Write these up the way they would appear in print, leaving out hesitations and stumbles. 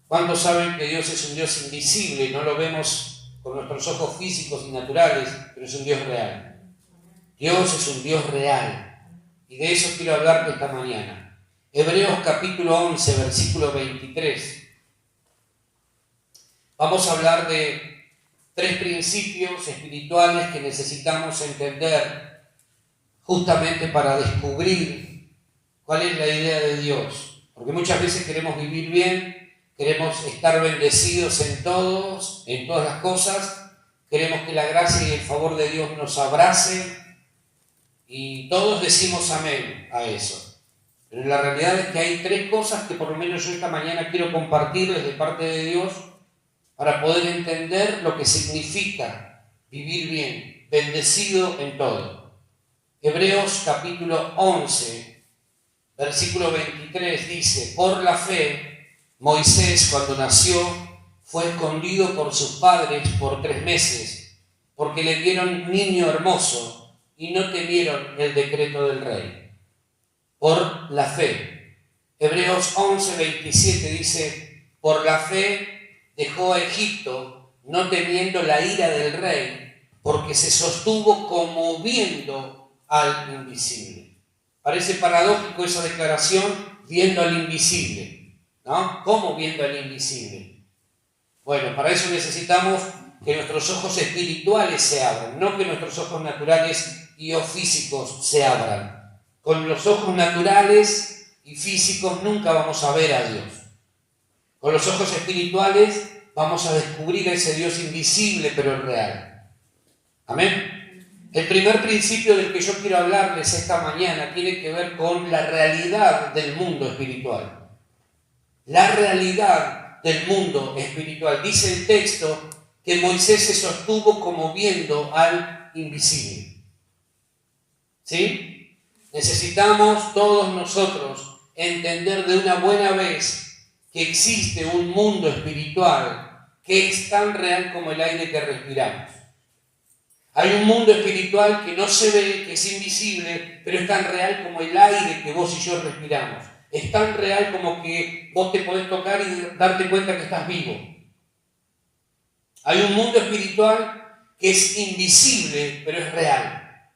¿Cuántos saben que Dios es un Dios invisible? No lo vemos con nuestros ojos físicos y naturales, pero es un Dios real. Dios es un Dios real. Y de eso quiero hablarte esta mañana. Hebreos capítulo 11, versículo 23. Vamos a hablar de 3 principios espirituales que necesitamos entender justamente para descubrir cuál es la idea de Dios. Porque muchas veces queremos vivir bien, queremos estar bendecidos en todas las cosas, queremos que la gracia y el favor de Dios nos abracen y todos decimos amén a eso. Pero la realidad es que hay 3 cosas que por lo menos yo esta mañana quiero compartirles de parte de Dios para poder entender lo que significa vivir bien, bendecido en todo. Hebreos capítulo 11, versículo 23 dice: por la fe, Moisés cuando nació fue escondido por sus padres por 3 meses, porque le vieron niño hermoso y no temieron el decreto del rey. Por la fe. Hebreos 11, 27 dice: por la fe dejó a Egipto, no temiendo la ira del rey, porque se sostuvo como viendo al invisible. Parece paradójico esa declaración, viendo al invisible, ¿no? ¿Cómo viendo al invisible? Bueno, para eso necesitamos que nuestros ojos espirituales se abran, no que nuestros ojos naturales y o físicos se abran. Con los ojos naturales y físicos nunca vamos a ver a Dios. Con los ojos espirituales vamos a descubrir a ese Dios invisible pero real. Amén. El primer principio del que yo quiero hablarles esta mañana tiene que ver con la realidad del mundo espiritual. La realidad del mundo espiritual. Dice el texto que Moisés se sostuvo como viendo al invisible. ¿Sí? Necesitamos todos nosotros entender de una buena vez que existe un mundo espiritual que es tan real como el aire que respiramos. Hay un mundo espiritual que no se ve, que es invisible, pero es tan real como el aire que vos y yo respiramos. Es tan real como que vos te podés tocar y darte cuenta que estás vivo. Hay un mundo espiritual que es invisible, pero es real.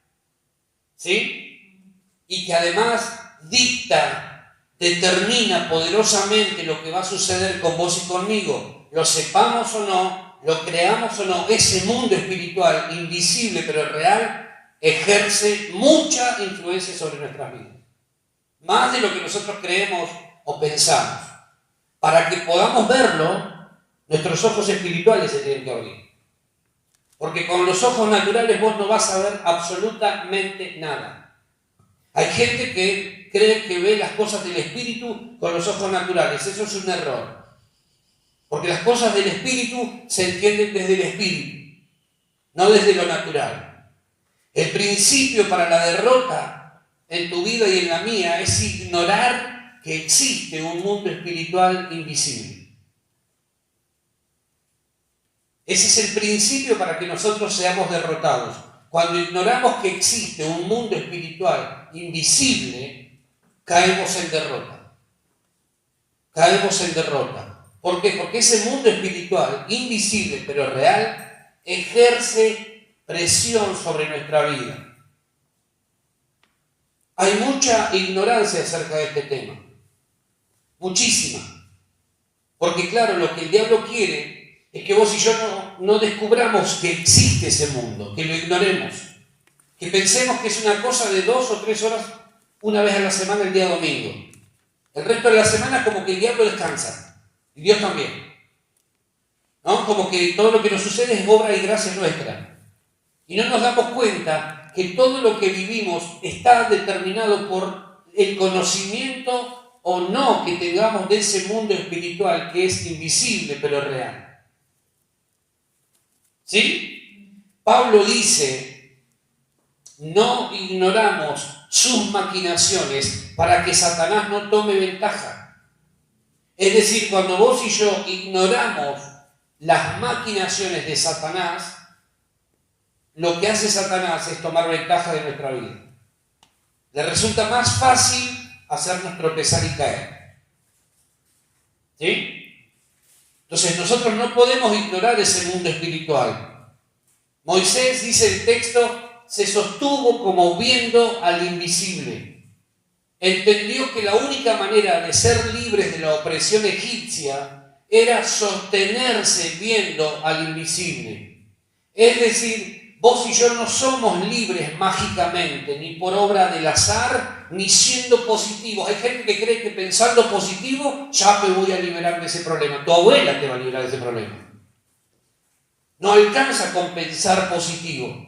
¿Sí? Y que además determina poderosamente lo que va a suceder con vos y conmigo. Lo sepamos o no, lo creamos o no, ese mundo espiritual, invisible pero real, ejerce mucha influencia sobre nuestras vidas. Más de lo que nosotros creemos o pensamos. Para que podamos verlo, nuestros ojos espirituales se tienen que abrir. Porque con los ojos naturales vos no vas a ver absolutamente nada. Hay gente que cree que ve las cosas del espíritu con los ojos naturales. Eso es un error. Porque las cosas del espíritu se entienden desde el espíritu, no desde lo natural. El principio para la derrota en tu vida y en la mía es ignorar que existe un mundo espiritual invisible. Ese es el principio para que nosotros seamos derrotados. Cuando ignoramos que existe un mundo espiritual invisible, caemos en derrota. Caemos en derrota. ¿Por qué? Porque ese mundo espiritual, invisible pero real, ejerce presión sobre nuestra vida. Hay mucha ignorancia acerca de este tema. Muchísima. Porque claro, lo que el diablo quiere es que vos y yo no descubramos que existe ese mundo, que lo ignoremos. Que pensemos que es una cosa de 2 o 3 horas una vez a la semana el día domingo. El resto de la semana como que el diablo descansa. Y Dios también. ¿No? Como que todo lo que nos sucede es obra y gracia nuestra. Y no nos damos cuenta que todo lo que vivimos está determinado por el conocimiento o no que tengamos de ese mundo espiritual que es invisible pero real. ¿Sí? Pablo dice: no ignoramos sus maquinaciones para que Satanás no tome ventaja. Es decir, cuando vos y yo ignoramos las maquinaciones de Satanás, lo que hace Satanás es tomar ventaja de nuestra vida. Le resulta más fácil hacernos tropezar y caer. ¿Sí? Entonces nosotros no podemos ignorar ese mundo espiritual. Moisés, dice el texto, se sostuvo como viendo al invisible. Entendió que la única manera de ser libres de la opresión egipcia era sostenerse viendo al invisible. Es decir, vos y yo no somos libres mágicamente, ni por obra del azar, ni siendo positivos. Hay gente que cree que pensando positivo ya me voy a liberar de ese problema. Tu abuela te va a liberar de ese problema. No alcanza con pensar positivo.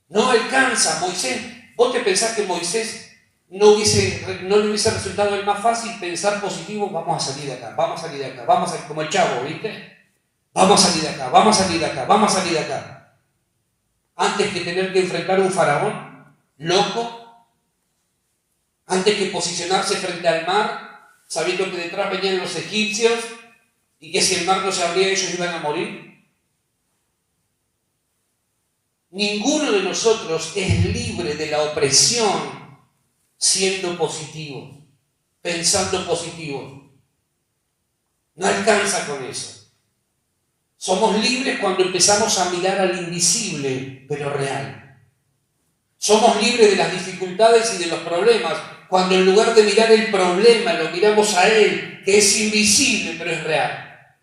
No alcanza. Moisés, vos te pensás que Moisés no le hubiese resultado el más fácil pensar positivo, vamos a salir de acá, vamos a salir de acá, vamos a salir, como el Chavo, ¿viste? Vamos a salir de acá, vamos a salir de acá, vamos a salir de acá. Antes que tener que enfrentar a un faraón loco, antes que posicionarse frente al mar, sabiendo que detrás venían los egipcios y que si el mar no se abría ellos iban a morir. Ninguno de nosotros es libre de la opresión siendo positivo, pensando positivo. No alcanza con eso. Somos libres cuando empezamos a mirar al invisible, pero real. Somos libres de las dificultades y de los problemas, cuando en lugar de mirar el problema, lo miramos a él, que es invisible, pero es real.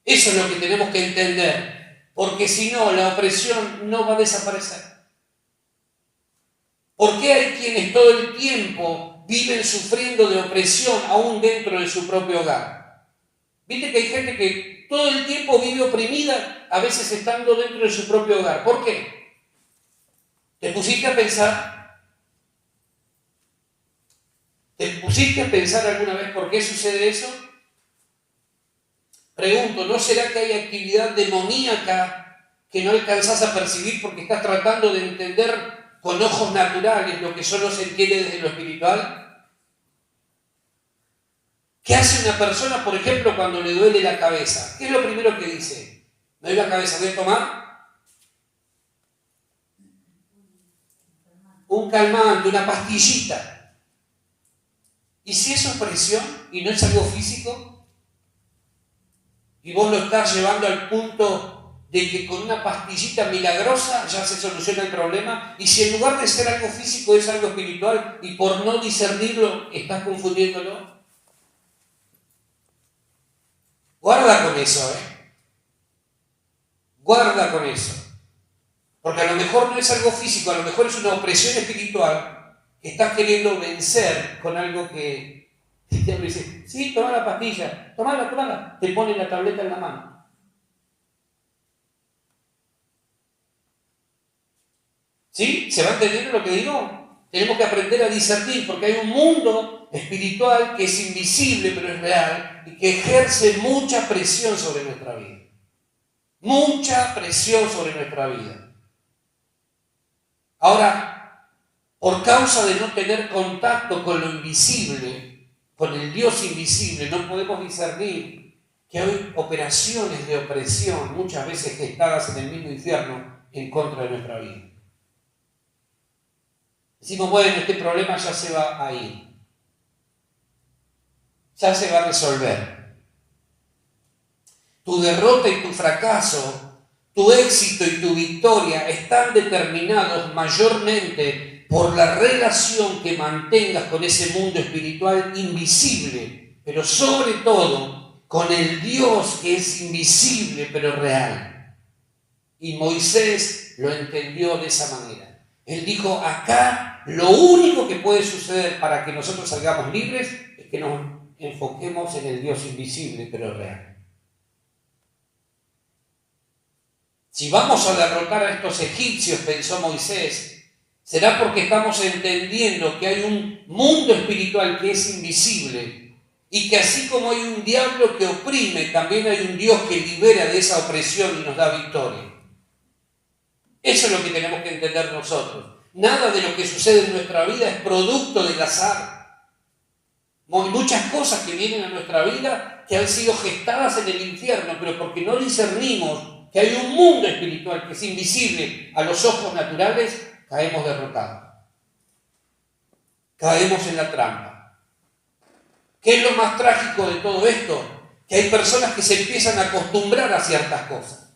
Eso es lo que tenemos que entender, porque si no, la opresión no va a desaparecer. ¿Por qué hay quienes todo el tiempo viven sufriendo de opresión aún dentro de su propio hogar? ¿Viste que hay gente que todo el tiempo vive oprimida, a veces estando dentro de su propio hogar? ¿Por qué? ¿Te pusiste a pensar? ¿Te pusiste a pensar alguna vez por qué sucede eso? Pregunto, ¿no será que hay actividad demoníaca que no alcanzás a percibir porque estás tratando de entender con ojos naturales lo que solo se entiende desde lo espiritual? ¿Qué hace una persona, por ejemplo, cuando le duele la cabeza? ¿Qué es lo primero que dice? ¿Me duele la cabeza? ¿Voy a tomar? Un calmante, una pastillita. ¿Y si eso es presión y no es algo físico? Y vos lo estás llevando al punto de que con una pastillita milagrosa ya se soluciona el problema, y si en lugar de ser algo físico es algo espiritual y por no discernirlo estás confundiéndolo. Guarda con eso, Guarda con eso. Porque a lo mejor no es algo físico, a lo mejor es una opresión espiritual que estás queriendo vencer con algo que el diablo dice, sí, toma la pastilla, tomala, te pone la tableta en la mano. ¿Sí? ¿Se va entendiendo lo que digo? Tenemos que aprender a discernir, porque hay un mundo espiritual que es invisible, pero es real, y que ejerce mucha presión sobre nuestra vida. Mucha presión sobre nuestra vida. Ahora, por causa de no tener contacto con lo invisible, con el Dios invisible, no podemos discernir que hay operaciones de opresión, muchas veces gestadas en el mismo infierno, en contra de nuestra vida. Decimos, bueno, este problema ya se va a ir. Ya se va a resolver. Tu derrota y tu fracaso, tu éxito y tu victoria están determinados mayormente por la relación que mantengas con ese mundo espiritual invisible, pero sobre todo con el Dios que es invisible pero real. Y Moisés lo entendió de esa manera. Él dijo, acá lo único que puede suceder para que nosotros salgamos libres es que nos enfoquemos en el Dios invisible pero real. Si vamos a derrotar a estos egipcios, pensó Moisés, será porque estamos entendiendo que hay un mundo espiritual que es invisible y que así como hay un diablo que oprime, también hay un Dios que libera de esa opresión y nos da victoria. Eso es lo que tenemos que entender nosotros. Nada de lo que sucede en nuestra vida es producto del azar. Hay muchas cosas que vienen a nuestra vida que han sido gestadas en el infierno, pero porque no discernimos que hay un mundo espiritual que es invisible a los ojos naturales, caemos derrotados. Caemos en la trampa. ¿Qué es lo más trágico de todo esto? Que hay personas que se empiezan a acostumbrar a ciertas cosas,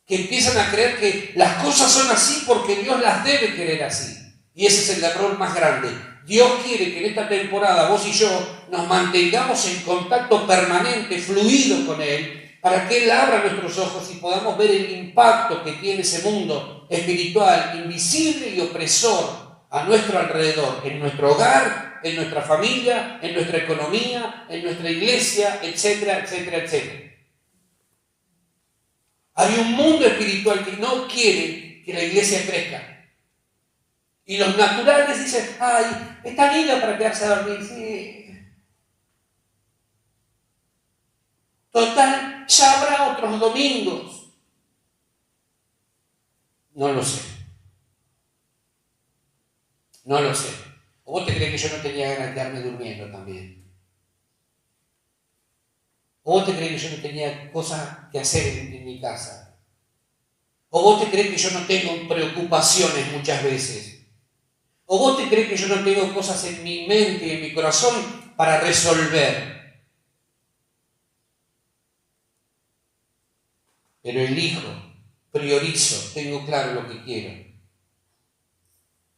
que empiezan a creer que las cosas son así porque Dios las debe querer así. Y ese es el error más grande. Dios quiere que en esta temporada vos y yo nos mantengamos en contacto permanente, fluido con Él, para que Él abra nuestros ojos y podamos ver el impacto que tiene ese mundo espiritual, invisible y opresor a nuestro alrededor, en nuestro hogar, en nuestra familia, en nuestra economía, en nuestra iglesia, etcétera, etcétera, etcétera. Hay un mundo espiritual que no quiere que la iglesia crezca. Y los naturales dicen, ay, está linda para quedarse a dormir. Sí. Total, ya habrá otros domingos. No lo sé. No lo sé. ¿O vos te crees que yo no tenía ganas de quedarme durmiendo también? ¿O vos te crees que yo no tenía cosas que hacer en mi casa? ¿O vos te crees que yo no tengo preocupaciones muchas veces? ¿O vos te crees que yo no tengo cosas en mi mente y en mi corazón para resolver? Pero elijo, priorizo, tengo claro lo que quiero.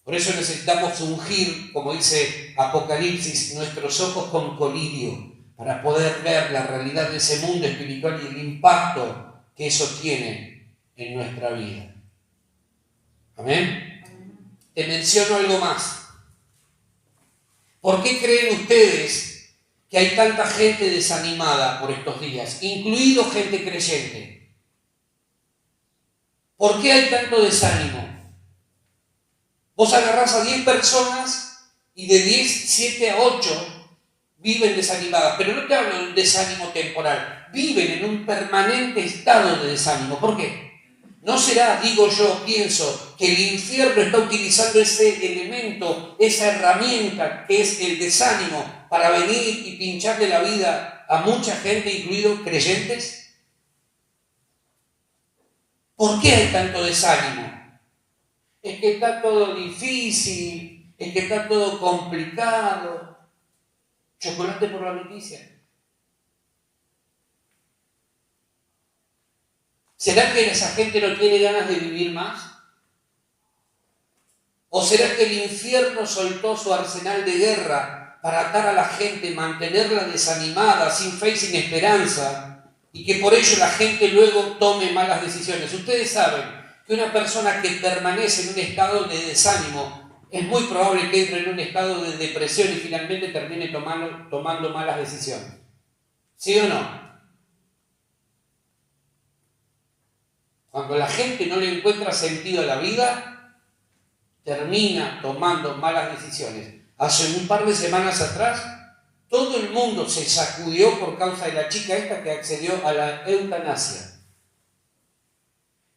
Por eso necesitamos ungir, como dice Apocalipsis, nuestros ojos con colirio, para poder ver la realidad de ese mundo espiritual y el impacto que eso tiene en nuestra vida. ¿Amén? Te menciono algo más. ¿Por qué creen ustedes que hay tanta gente desanimada por estos días, incluido gente creyente? ¿Por qué hay tanto desánimo? Vos agarrás a 10 personas y de 10, 7 a 8 viven desanimadas, pero no te hablo de un desánimo temporal, viven en un permanente estado de desánimo. ¿Por qué? ¿No será, digo yo, pienso, que el infierno está utilizando ese elemento, esa herramienta que es el desánimo, para venir y pincharle la vida a mucha gente, incluidos creyentes? ¿Por qué hay tanto desánimo? Es que está todo difícil, es que está todo complicado. Chocolate por la noticia. ¿Será que esa gente no tiene ganas de vivir más? ¿O será que el infierno soltó su arsenal de guerra para atar a la gente, mantenerla desanimada, sin fe y sin esperanza, y que por ello la gente luego tome malas decisiones? Ustedes saben que una persona que permanece en un estado de desánimo es muy probable que entre en un estado de depresión y finalmente termine tomando malas decisiones. ¿Sí o no? Cuando la gente no le encuentra sentido a la vida, termina tomando malas decisiones. Hace un par de semanas atrás, todo el mundo se sacudió por causa de la chica esta que accedió a la eutanasia.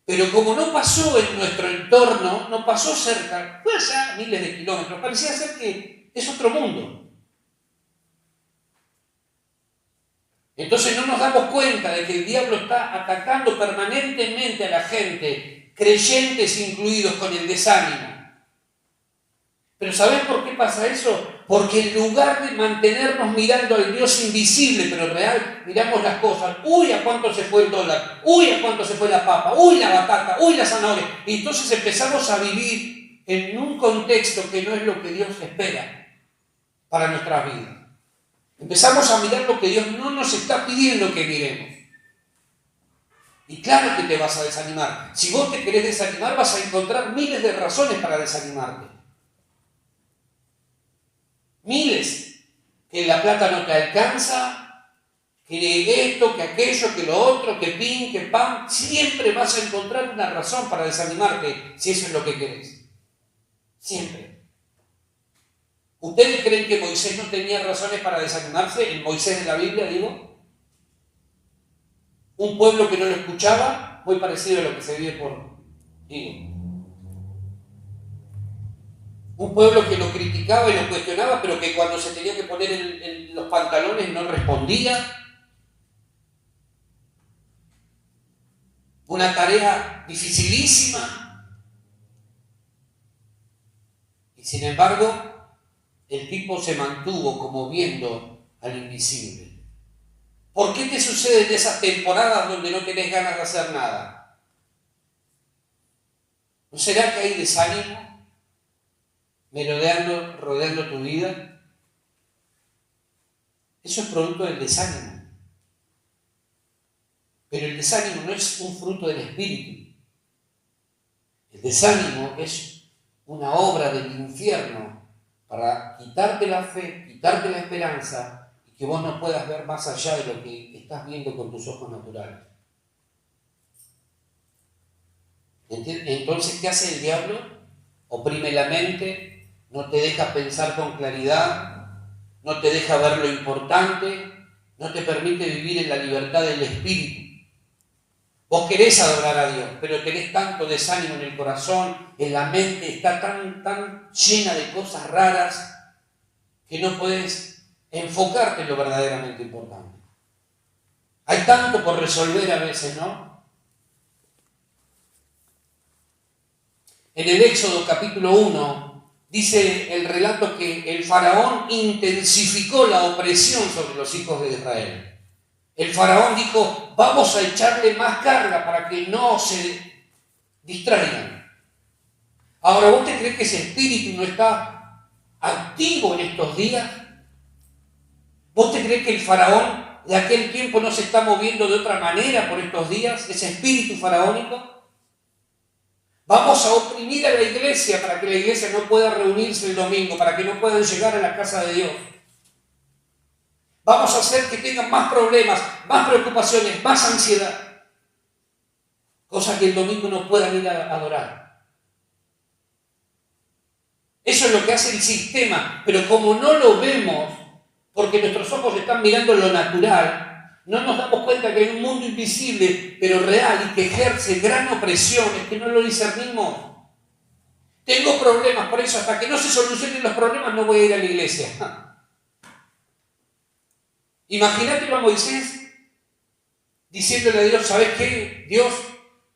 Pero como no pasó en nuestro entorno, no pasó cerca, fue allá miles de kilómetros, parecía ser que es otro mundo. Entonces no nos damos cuenta de que el diablo está atacando permanentemente a la gente, creyentes incluidos, con el desánimo. Pero ¿sabés por qué pasa eso? Porque en lugar de mantenernos mirando al Dios invisible pero real, miramos las cosas. Uy, ¿a cuánto se fue el dólar? Uy, ¿a cuánto se fue la papa? Uy, la batata. Uy, la zanahoria. Y entonces empezamos a vivir en un contexto que no es lo que Dios espera para nuestras vidas. Empezamos a mirar lo que Dios no nos está pidiendo que miremos. Y claro que te vas a desanimar. Si vos te querés desanimar, vas a encontrar miles de razones para desanimarte. Miles. Que la plata no te alcanza, que esto, que aquello, que lo otro, que pin, que pan. Siempre vas a encontrar una razón para desanimarte si eso es lo que querés. Siempre. ¿Ustedes creen que Moisés no tenía razones para desanimarse? El Moisés de la Biblia, digo. Un pueblo que no lo escuchaba, muy parecido a lo que se vive digo. Un pueblo que lo criticaba y lo cuestionaba, pero que cuando se tenía que poner en los pantalones no respondía. Una tarea dificilísima. Y sin embargo, el tipo se mantuvo como viendo al invisible. ¿Por qué te suceden esas temporadas donde no tenés ganas de hacer nada? ¿No será que hay desánimo rodeando tu vida? Eso es producto del desánimo. Pero el desánimo no es un fruto del espíritu. El desánimo es una obra del infierno para quitarte la fe, quitarte la esperanza y que vos no puedas ver más allá de lo que estás viendo con tus ojos naturales. Entonces, ¿qué hace el diablo? Oprime la mente, no te deja pensar con claridad, no te deja ver lo importante, no te permite vivir en la libertad del espíritu. Vos querés adorar a Dios, pero tenés tanto desánimo en el corazón, en la mente, está tan llena de cosas raras que no podés enfocarte en lo verdaderamente importante. Hay tanto por resolver a veces, ¿no? En el Éxodo capítulo 1 dice el relato que el faraón intensificó la opresión sobre los hijos de Israel. El faraón dijo, vamos a echarle más carga para que no se distraigan. Ahora, ¿vos te crees que ese espíritu no está activo en estos días? ¿Vos te crees que el faraón de aquel tiempo no se está moviendo de otra manera por estos días? Ese espíritu faraónico. Vamos a oprimir a la iglesia para que la iglesia no pueda reunirse el domingo, para que no puedan llegar a la casa de Dios. Vamos a hacer que tengan más problemas, más preocupaciones, más ansiedad. Cosas que el domingo no puedan ir a adorar. Eso es lo que hace el sistema, pero como no lo vemos, porque nuestros ojos están mirando lo natural, no nos damos cuenta que hay un mundo invisible, pero real, y que ejerce gran opresión, es que no lo discernimos. Tengo problemas, por eso hasta que no se solucionen los problemas no voy a ir a la iglesia. Imagínatelo a Moisés diciéndole a Dios, ¿sabes qué? Dios,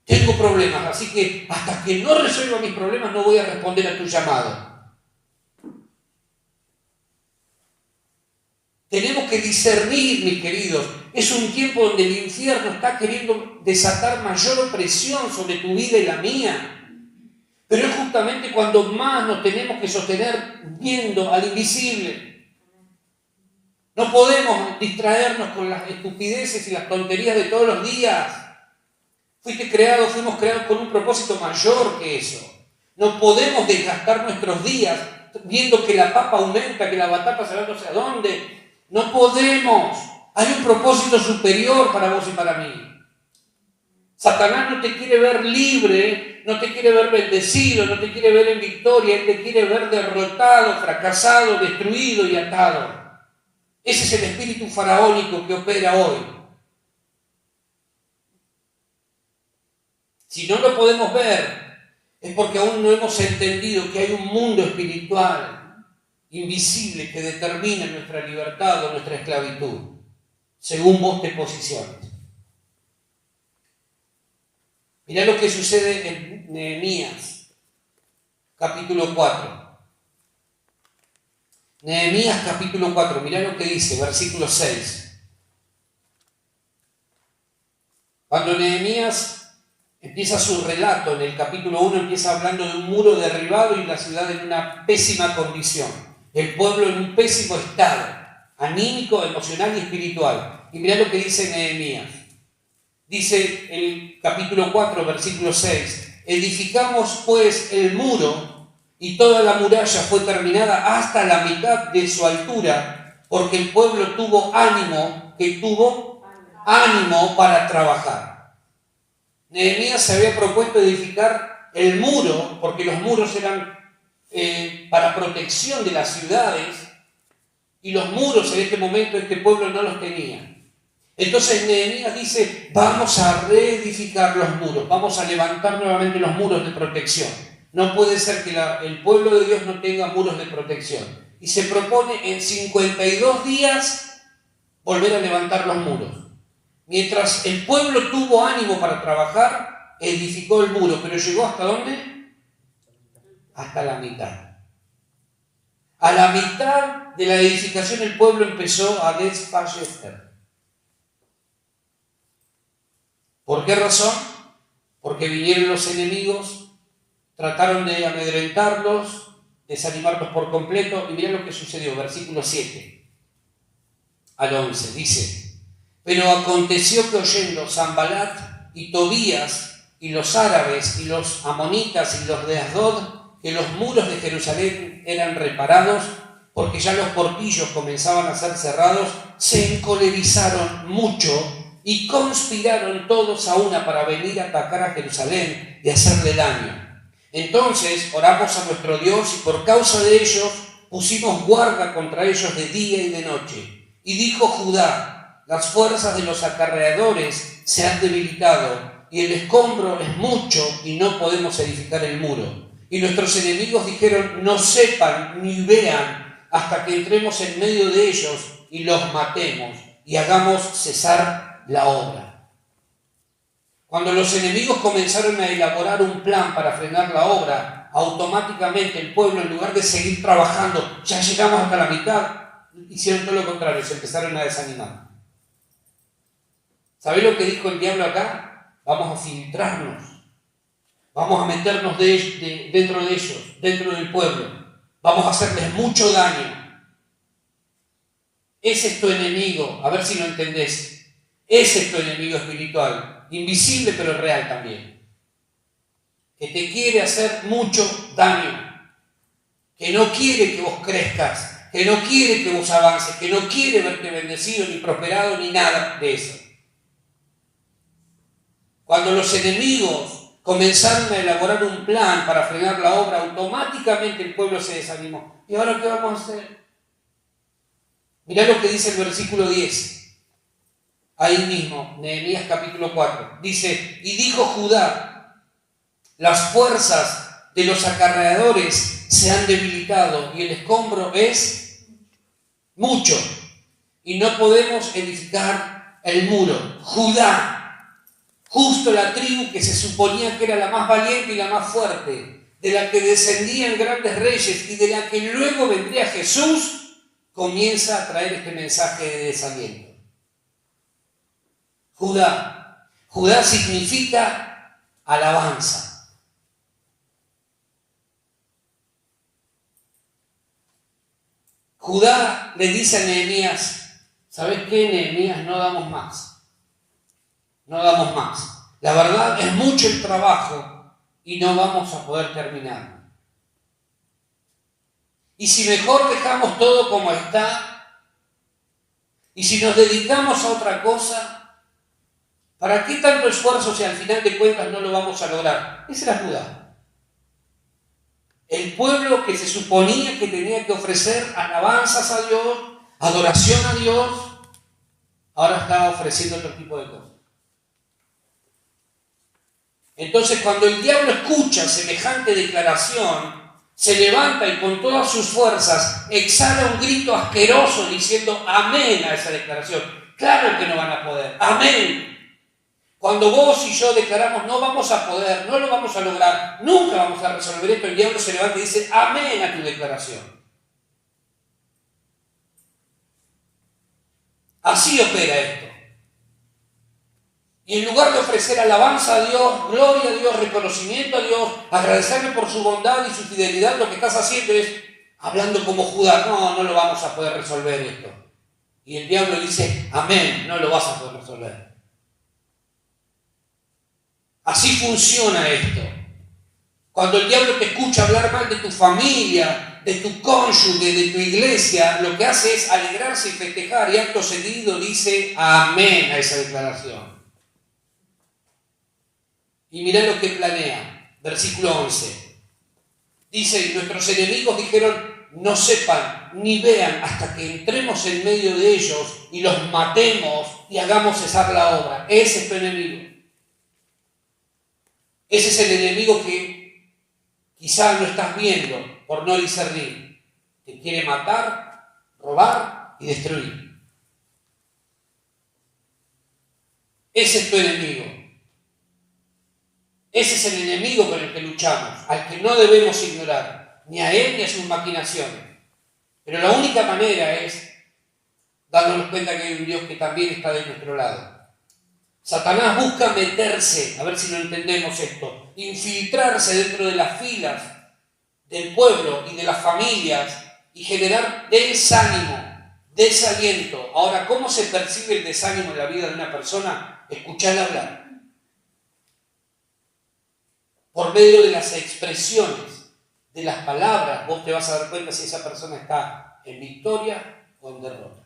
tengo problemas, así que hasta que no resuelva mis problemas no voy a responder a tu llamado. Tenemos que discernir, mis queridos. Es un tiempo donde el infierno está queriendo desatar mayor opresión sobre tu vida y la mía. Pero es justamente cuando más nos tenemos que sostener viendo al invisible. No podemos distraernos con las estupideces y las tonterías de todos los días. Fuimos creados con un propósito mayor que eso. No podemos desgastar nuestros días viendo que la papa aumenta, que la batata se va no sé a dónde. No podemos. Hay un propósito superior para vos y para mí. Satanás no te quiere ver libre, no te quiere ver bendecido, no te quiere ver en victoria, él te quiere ver derrotado, fracasado, destruido y atado. Ese es el espíritu faraónico que opera hoy. Si no lo podemos ver, es porque aún no hemos entendido que hay un mundo espiritual invisible que determina nuestra libertad o nuestra esclavitud, según vos te posiciones. Mirá lo que sucede en Nehemías, capítulo 4. Nehemías capítulo 4, mirá lo que dice, versículo 6. Cuando Nehemías empieza su relato, en el capítulo 1 empieza hablando de un muro derribado y la ciudad en una pésima condición. El pueblo en un pésimo estado, anímico, emocional y espiritual. Y mirá lo que dice Nehemías. Dice el capítulo 4, versículo 6. Edificamos pues el muro y toda la muralla fue terminada hasta la mitad de su altura, porque el pueblo tuvo ánimo para trabajar. Nehemías se había propuesto edificar el muro, porque los muros eran para protección de las ciudades, y los muros en este momento este pueblo no los tenía. Entonces Nehemías dice, vamos a reedificar los muros, vamos a levantar nuevamente los muros de protección. No puede ser que el pueblo de Dios no tenga muros de protección. Y se propone en 52 días volver a levantar los muros. Mientras el pueblo tuvo ánimo para trabajar, edificó el muro, pero llegó ¿hasta dónde? Hasta la mitad. A la mitad de la edificación el pueblo empezó a desfallecer. ¿Por qué razón? Porque vinieron los enemigos, trataron de amedrentarlos, desanimarlos por completo, y mirá lo que sucedió, versículo 7 al 11, dice: pero aconteció que oyendo Sanbalat y Tobías y los árabes y los amonitas y los de Asdod que los muros de Jerusalén eran reparados, porque ya los portillos comenzaban a ser cerrados, se encolerizaron mucho y conspiraron todos a una para venir a atacar a Jerusalén y hacerle daño. Entonces oramos a nuestro Dios y por causa de ellos pusimos guarda contra ellos de día y de noche. Y dijo Judá: las fuerzas de los acarreadores se han debilitado y el escombro es mucho y no podemos edificar el muro. Y nuestros enemigos dijeron: no sepan ni vean hasta que entremos en medio de ellos y los matemos y hagamos cesar la obra. Cuando los enemigos comenzaron a elaborar un plan para frenar la obra, automáticamente el pueblo, en lugar de seguir trabajando, ya llegamos hasta la mitad, hicieron todo lo contrario, se empezaron a desanimar. ¿Sabés lo que dijo el diablo acá? Vamos a filtrarnos, vamos a meternos dentro de ellos, dentro del pueblo, vamos a hacerles mucho daño. Ese es tu enemigo, a ver si lo entendés. Ese es tu enemigo espiritual, invisible pero real también, que te quiere hacer mucho daño, que no quiere que vos crezcas, que no quiere que vos avances, que no quiere verte bendecido ni prosperado ni nada de eso. Cuando los enemigos comenzaron a elaborar un plan para frenar la obra, automáticamente el pueblo se desanimó. ¿Y ahora qué vamos a hacer? Mirá lo que dice el versículo 10. Ahí mismo, Nehemías capítulo 4. Dice: y dijo Judá: las fuerzas de los acarreadores se han debilitado y el escombro es mucho y no podemos edificar el muro. Judá, justo la tribu que se suponía que era la más valiente y la más fuerte, de la que descendían grandes reyes y de la que luego vendría Jesús, comienza a traer este mensaje de desaliento. Judá. Judá significa alabanza. Judá le dice a Nehemías: ¿sabes qué, Nehemías? No damos más. No damos más. La verdad es mucho el trabajo y no vamos a poder terminar. Y si mejor dejamos todo como está, y si nos dedicamos a otra cosa, ¿para qué tanto esfuerzo si al final de cuentas no lo vamos a lograr? Esa era Judá. El pueblo que se suponía que tenía que ofrecer alabanzas a Dios, adoración a Dios, ahora estaba ofreciendo otro tipo de cosas. Entonces, cuando el diablo escucha semejante declaración, se levanta y con todas sus fuerzas exhala un grito asqueroso diciendo amén a esa declaración. Claro que no van a poder. Amén. Cuando vos y yo declaramos no vamos a poder, no lo vamos a lograr, nunca vamos a resolver esto, el diablo se levanta y dice amén a tu declaración. Así opera esto. Y en lugar de ofrecer alabanza a Dios, gloria a Dios, reconocimiento a Dios, agradecerle por su bondad y su fidelidad, lo que estás haciendo es hablando como Judá. No lo vamos a poder resolver esto. Y el diablo dice amén, no lo vas a poder resolver. Así funciona esto. Cuando el diablo te escucha hablar mal de tu familia, de tu cónyuge, de tu iglesia, lo que hace es alegrarse y festejar y acto seguido dice amén a esa declaración. Y mirá lo que planea, versículo 11. Dice: nuestros enemigos dijeron: no sepan ni vean hasta que entremos en medio de ellos y los matemos y hagamos cesar la obra. Ese es tu enemigo. Ese es el enemigo que quizás no estás viendo por no discernir. Te quiere matar, robar y destruir. Ese es tu enemigo. Ese es el enemigo con el que luchamos, al que no debemos ignorar, ni a él ni a sus maquinaciones. Pero la única manera es dándonos cuenta que hay un Dios que también está de nuestro lado. Satanás busca meterse, a ver si lo entendemos esto, infiltrarse dentro de las filas del pueblo y de las familias y generar desánimo, desaliento. Ahora, ¿cómo se percibe el desánimo en la vida de una persona? Escucharla hablar. Por medio de las expresiones, de las palabras, vos te vas a dar cuenta si esa persona está en victoria o en derrota.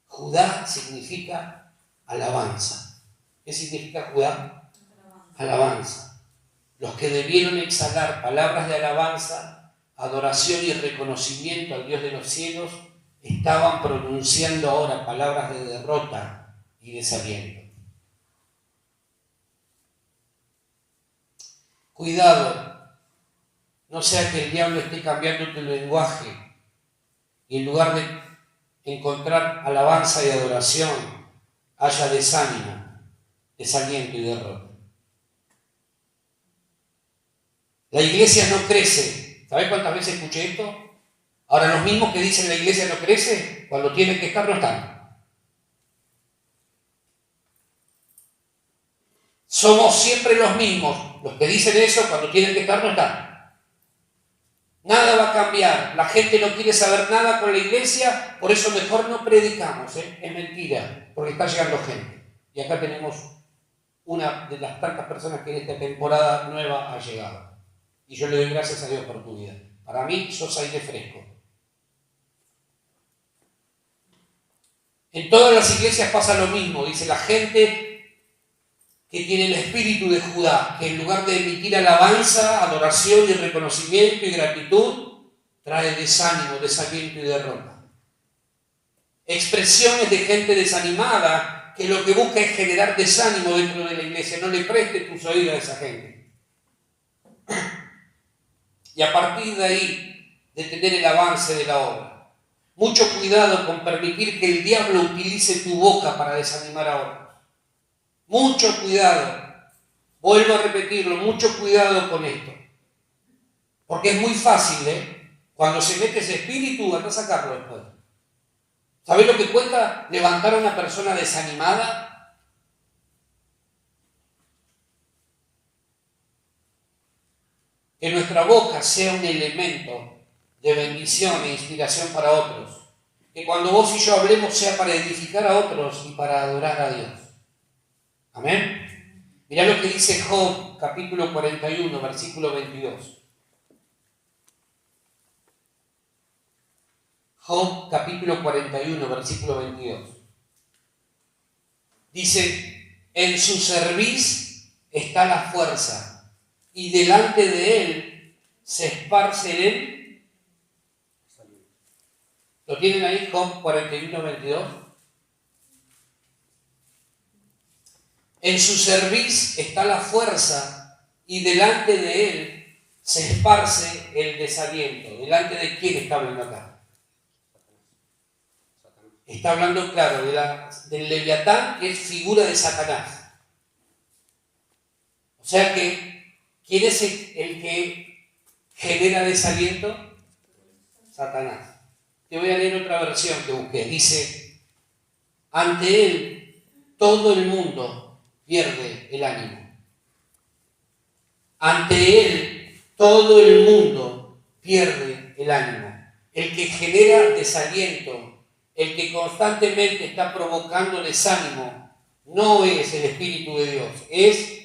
Judá significa alabanza. ¿Qué significa Judá? Alabanza. Los que debieron exhalar palabras de alabanza, adoración y reconocimiento al Dios de los cielos, estaban pronunciando ahora palabras de derrota y desaliento. Cuidado, no sea que el diablo esté cambiando tu lenguaje y en lugar de encontrar alabanza y adoración haya desánimo, desaliento y derrota. La iglesia no crece. ¿Sabés cuántas veces escuché esto? Ahora, los mismos que dicen la iglesia no crece, cuando tienen que estar, no están. Somos siempre los mismos. Los que dicen eso, cuando tienen que estar, no están. Nada va a cambiar. La gente no quiere saber nada con la iglesia, por eso mejor no predicamos. Es mentira, porque está llegando gente. Y acá tenemos una de las tantas personas que en esta temporada nueva ha llegado. Y yo le doy gracias a Dios por tu vida. Para mí, sos aire fresco. En todas las iglesias pasa lo mismo. Dice la gente que tiene el espíritu de Judá, que en lugar de emitir alabanza, adoración y reconocimiento y gratitud, trae desánimo, desaliento y derrota. Expresiones de gente desanimada que lo que busca es generar desánimo dentro de la iglesia. No le prestes tus oídos a esa gente. Y a partir de ahí, detener el avance de la obra. Mucho cuidado con permitir que el diablo utilice tu boca para desanimar a otros. Mucho cuidado. Vuelvo a repetirlo, mucho cuidado con esto. Porque es muy fácil, cuando se mete ese espíritu, anda a sacarlo después. ¿Sabés lo que cuesta levantar a una persona desanimada? Que nuestra boca sea un elemento de bendición e inspiración para otros. Que cuando vos y yo hablemos sea para edificar a otros y para adorar a Dios. Amén. Mirá lo que dice Job, capítulo 41, versículo 22. Job, capítulo 41, versículo 22. Dice, en su cerviz está la fuerza, y delante de él se esparce él. ¿Lo tienen ahí, Job 41, 22? En su cerviz está la fuerza, y delante de él se esparce el desaliento. ¿Delante de quién está hablando acá? Está hablando, claro, del Leviatán, que es figura de Satanás. O sea que, ¿quién es el que genera desaliento? Satanás. Te voy a leer otra versión que busqué. Dice, ante él todo el mundo pierde el ánimo. Ante él todo el mundo pierde el ánimo. El que genera desaliento, el que constantemente está provocando desánimo, no es el Espíritu de Dios, es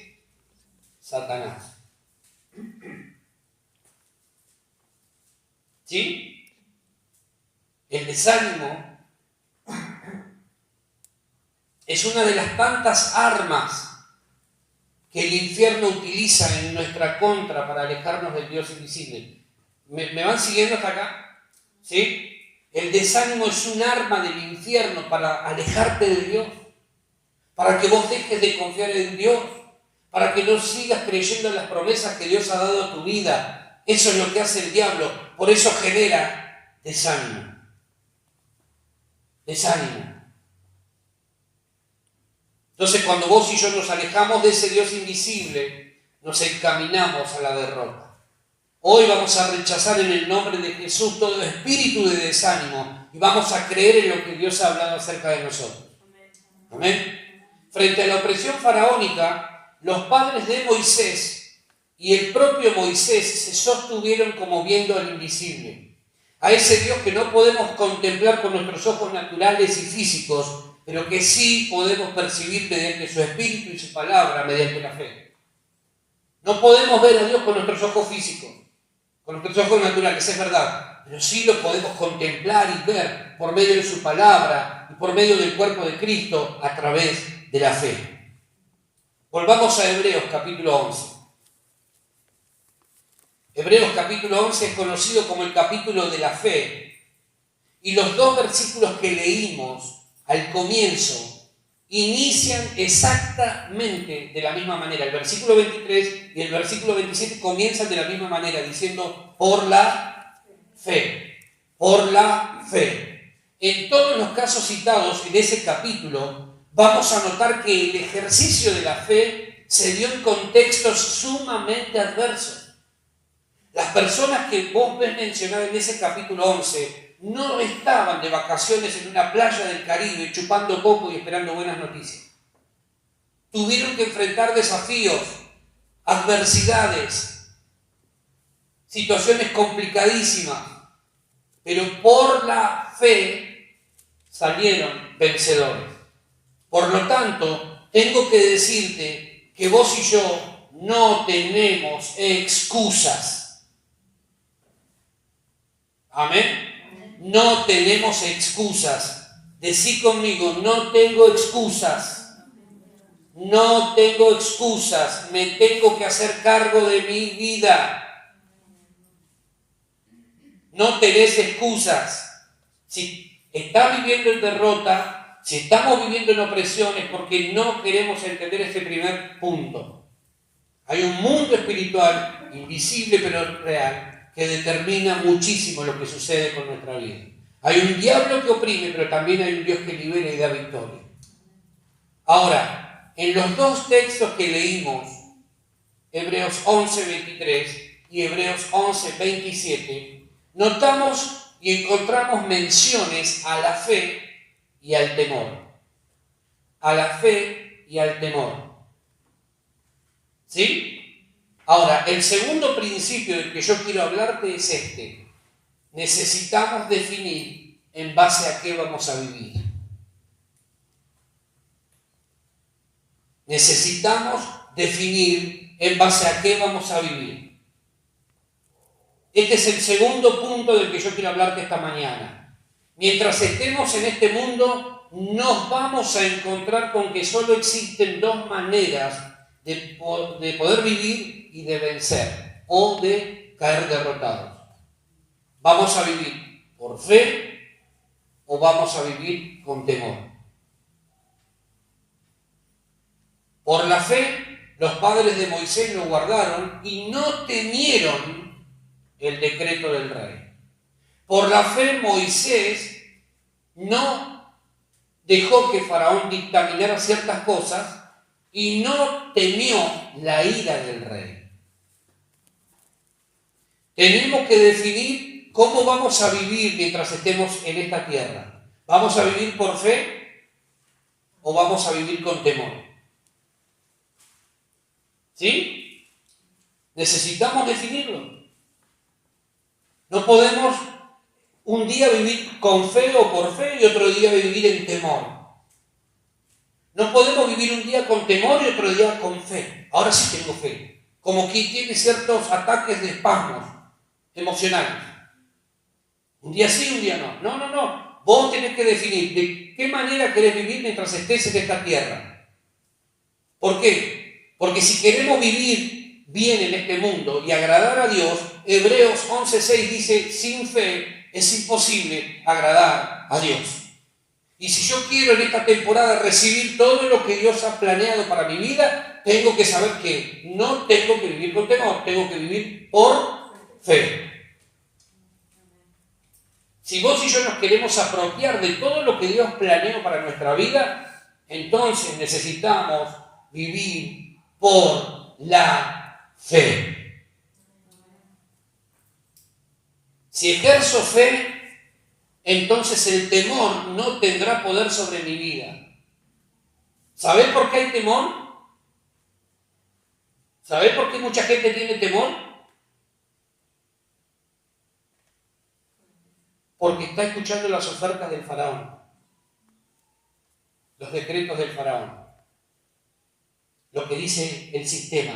Satanás. ¿Sí? El desánimo es una de las tantas armas que el infierno utiliza en nuestra contra para alejarnos del Dios invisible. ¿Me van siguiendo hasta acá? ¿Sí? El desánimo es un arma del infierno para alejarte de Dios, para que vos dejes de confiar en Dios, para que no sigas creyendo en las promesas que Dios ha dado a tu vida. Eso es lo que hace el diablo, por eso genera desánimo. Desánimo. Entonces, cuando vos y yo nos alejamos de ese Dios invisible, nos encaminamos a la derrota. Hoy vamos a rechazar en el nombre de Jesús todo espíritu de desánimo y vamos a creer en lo que Dios ha hablado acerca de nosotros. Amén. Frente a la opresión faraónica, los padres de Moisés y el propio Moisés se sostuvieron como viendo al invisible, a ese Dios que no podemos contemplar con nuestros ojos naturales y físicos, pero que sí podemos percibir mediante su espíritu y su palabra, mediante la fe. No podemos ver a Dios con nuestros ojos físicos, con nuestros ojos naturales, es verdad, pero sí lo podemos contemplar y ver por medio de su palabra y por medio del cuerpo de Cristo a través de la fe. Volvamos a Hebreos capítulo 11. Hebreos capítulo 11 es conocido como el capítulo de la fe. Y los dos versículos que leímos al comienzo inician exactamente de la misma manera. El versículo 23 y el versículo 27 comienzan de la misma manera, diciendo por la fe. Por la fe. En todos los casos citados en ese capítulo, vamos a notar que el ejercicio de la fe se dio en contextos sumamente adversos. Las personas que vos ves mencionar en ese capítulo 11 no estaban de vacaciones en una playa del Caribe chupando coco y esperando buenas noticias. Tuvieron que enfrentar desafíos, adversidades, situaciones complicadísimas, pero por la fe salieron vencedores. Por lo tanto, tengo que decirte que vos y yo no tenemos excusas. Amén. No tenemos excusas. Decí conmigo, no tengo excusas. No tengo excusas. Me tengo que hacer cargo de mi vida. No tenés excusas. Si estás viviendo en derrota, si estamos viviendo en opresión, es porque no queremos entender este primer punto. Hay un mundo espiritual, invisible pero real, que determina muchísimo lo que sucede con nuestra vida. Hay un diablo que oprime, pero también hay un Dios que libera y da victoria. Ahora, en los dos textos que leímos, Hebreos 11:23 y Hebreos 11:27, notamos y encontramos menciones a la fe y al temor. A la fe y al temor. ¿Sí? Ahora, el segundo principio del que yo quiero hablarte es este. Necesitamos definir en base a qué vamos a vivir. Necesitamos definir en base a qué vamos a vivir. Este es el segundo punto del que yo quiero hablarte esta mañana. Mientras estemos en este mundo, nos vamos a encontrar con que solo existen dos maneras de poder vivir y de vencer, o de caer derrotados. ¿Vamos a vivir por fe o vamos a vivir con temor? Por la fe, los padres de Moisés lo guardaron y no temieron el decreto del rey. Por la fe, Moisés no dejó que Faraón dictaminara ciertas cosas y no temió la ira del rey. Tenemos que definir cómo vamos a vivir mientras estemos en esta tierra. ¿Vamos a vivir por fe o vamos a vivir con temor? ¿Sí? Necesitamos definirlo. No podemos un día vivir con fe o por fe y otro día vivir en temor. No podemos vivir un día con temor y otro día con fe. Ahora sí tengo fe. Como que tiene ciertos ataques de espasmos emocionales. Un día sí, un día no. No. Vos tenés que definir de qué manera querés vivir mientras estés en esta tierra. ¿Por qué? Porque si queremos vivir bien en este mundo y agradar a Dios, Hebreos 11:6 dice, sin fe es imposible agradar a Dios. Y si yo quiero en esta temporada recibir todo lo que Dios ha planeado para mi vida, tengo que saber que no tengo que vivir con temor, tengo que vivir por fe. Si vos y yo nos queremos apropiar de todo lo que Dios planeó para nuestra vida, entonces necesitamos vivir por la fe. Si ejerzo fe, entonces el temor no tendrá poder sobre mi vida. ¿Sabés por qué hay temor? ¿Sabés por qué mucha gente tiene temor? Porque está escuchando las ofertas del faraón, los decretos del faraón, lo que dice el sistema.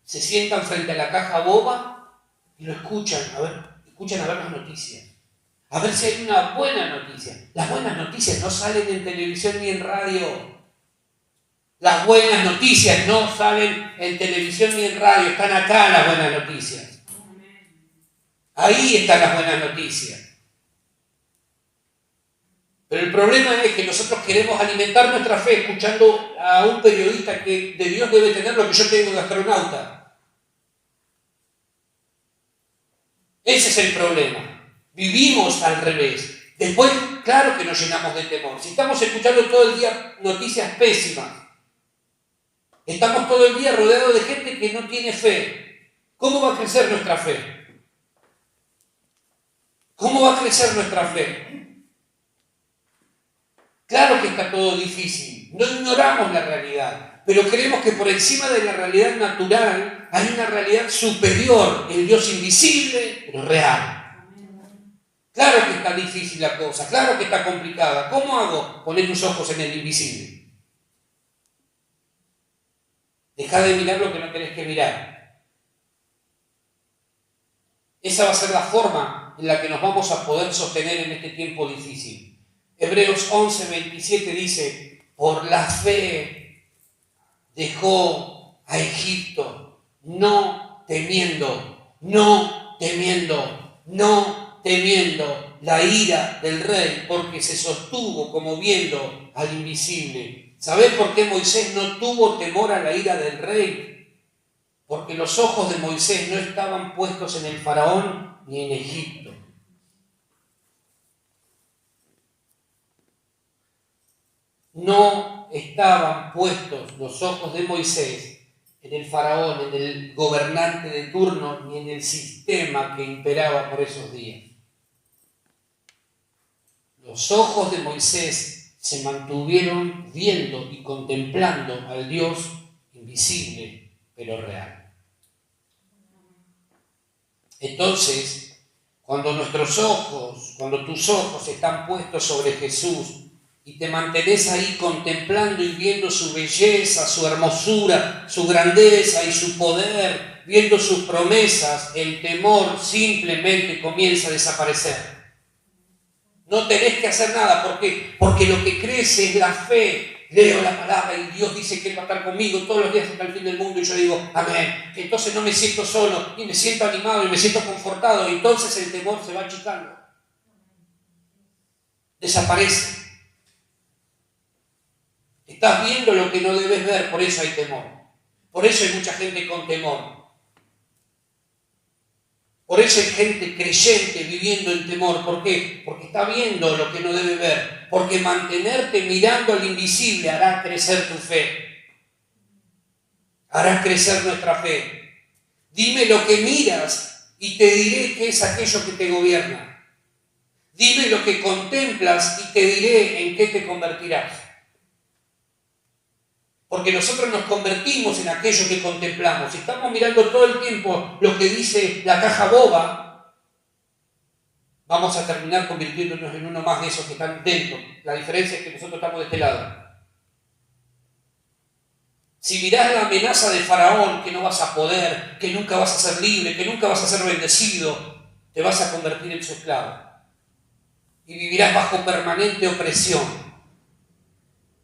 Se sientan frente a la caja boba y lo escuchan a ver las noticias. A ver si hay una buena noticia. Las buenas noticias no salen en televisión ni en radio. Las buenas noticias no salen en televisión ni en radio. Están acá las buenas noticias. Ahí están las buenas noticias. Pero el problema es que nosotros queremos alimentar nuestra fe escuchando a un periodista que de Dios debe tener lo que yo tengo de astronauta. Ese es el problema. Vivimos al revés. Después, claro que nos llenamos de temor. Si estamos escuchando todo el día noticias pésimas, estamos todo el día rodeados de gente que no tiene fe, ¿cómo va a crecer nuestra fe? ¿Cómo va a crecer nuestra fe? Claro que está todo difícil. No ignoramos la realidad, pero creemos que por encima de la realidad natural hay una realidad superior, el Dios invisible, pero real. Claro que está difícil la cosa, claro que está complicada. ¿Cómo hago? Poner tus ojos en el invisible. Deja de mirar lo que no tenés que mirar. Esa va a ser la forma en la que nos vamos a poder sostener en este tiempo difícil. Hebreos 11:27 dice, por la fe dejó a Egipto, no temiendo la ira del rey, porque se sostuvo como viendo al invisible. ¿Sabés por qué Moisés no tuvo temor a la ira del rey? Porque los ojos de Moisés no estaban puestos en el faraón ni en Egipto. No estaban puestos los ojos de Moisés en el faraón, en el gobernante de turno, ni en el sistema que imperaba por esos días. Los ojos de Moisés se mantuvieron viendo y contemplando al Dios invisible, pero real. Entonces, cuando tus ojos están puestos sobre Jesús y te mantenés ahí contemplando y viendo su belleza, su hermosura, su grandeza y su poder, viendo sus promesas, el temor simplemente comienza a desaparecer. No tenés que hacer nada. ¿Por qué? Porque lo que crece es la fe. Leo la palabra y Dios dice que Él va a estar conmigo todos los días hasta el fin del mundo y yo digo, amén. Que entonces no me siento solo y me siento animado y me siento confortado y entonces el temor se va achicando. Desaparece. Estás viendo lo que no debes ver, por eso hay temor. Por eso hay mucha gente con temor. Por eso hay gente creyente viviendo en temor. ¿Por qué? Porque está viendo lo que no debe ver. Porque mantenerte mirando al invisible hará crecer tu fe. Hará crecer nuestra fe. Dime lo que miras y te diré qué es aquello que te gobierna. Dime lo que contemplas y te diré en qué te convertirás. Porque nosotros nos convertimos en aquello que contemplamos. Si estamos mirando todo el tiempo lo que dice la caja boba, vamos a terminar convirtiéndonos en uno más de esos que están dentro. La diferencia es que nosotros estamos de este lado. Si mirás la amenaza de Faraón, que no vas a poder, que nunca vas a ser libre, que nunca vas a ser bendecido, te vas a convertir en su esclavo. Y vivirás bajo permanente opresión.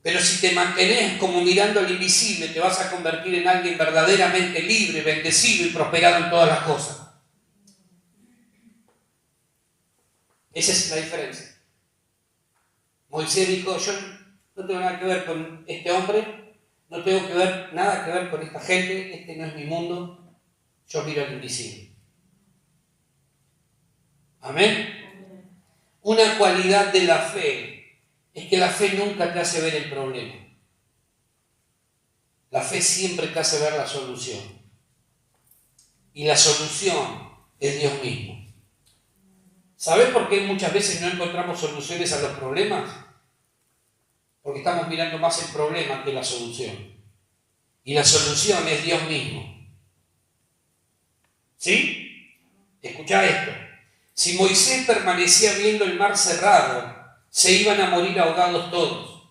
Pero si te mantenés como mirando al invisible, te vas a convertir en alguien verdaderamente libre, bendecido y prosperado en todas las cosas. Esa es la diferencia. Moisés dijo, yo no tengo nada que ver con este hombre, no tengo nada que ver con esta gente, este no es mi mundo, yo miro al invisible. Amén. Una cualidad de la fe es que la fe nunca te hace ver el problema. La fe siempre te hace ver la solución. Y la solución es Dios mismo. ¿Sabés por qué muchas veces no encontramos soluciones a los problemas? Porque estamos mirando más el problema que la solución. Y la solución es Dios mismo. ¿Sí? Escuchá esto. Si Moisés permanecía viendo el mar cerrado, se iban a morir ahogados todos.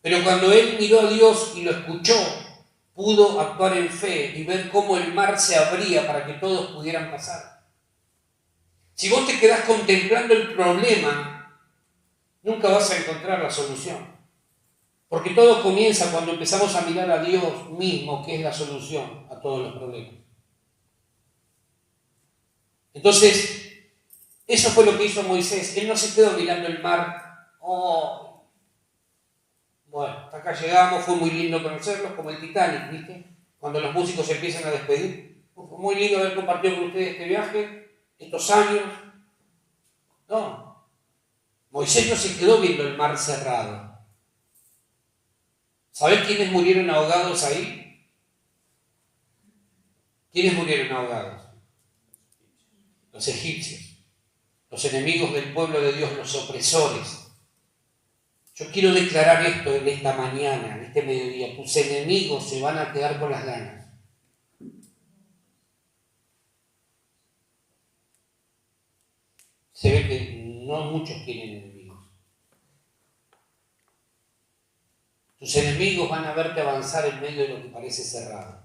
Pero cuando él miró a Dios y lo escuchó, pudo actuar en fe y ver cómo el mar se abría para que todos pudieran pasar. Si vos te quedás contemplando el problema, nunca vas a encontrar la solución. Porque todo comienza cuando empezamos a mirar a Dios mismo, que es la solución a todos los problemas. Entonces, eso fue lo que hizo Moisés. Él no se quedó mirando el mar. Oh, bueno, hasta acá llegamos, fue muy lindo conocerlos, como el Titanic, ¿viste? Cuando los músicos se empiezan a despedir. Fue muy lindo haber compartido con ustedes este viaje, estos años. No, Moisés no se quedó viendo el mar cerrado. ¿Sabés quiénes murieron ahogados ahí? ¿Quiénes murieron ahogados? Los egipcios, los enemigos del pueblo de Dios, los opresores. Yo quiero declarar esto en esta mañana, en este mediodía. Tus enemigos se van a quedar con las ganas. Se ve que no muchos tienen enemigos. Tus enemigos van a verte avanzar en medio de lo que parece cerrado.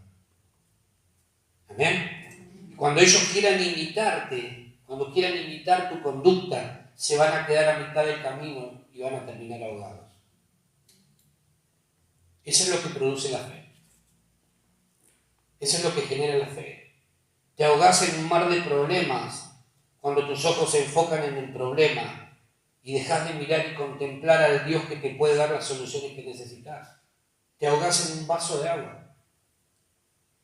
Amén. Y cuando ellos quieran imitarte, cuando quieran imitar tu conducta, se van a quedar a mitad del camino y van a terminar ahogados. Eso es lo que produce la fe. Eso es lo que genera la fe. Te ahogás en un mar de problemas cuando tus ojos se enfocan en el problema y dejas de mirar y contemplar al Dios que te puede dar las soluciones que necesitas. Te ahogás en un vaso de agua.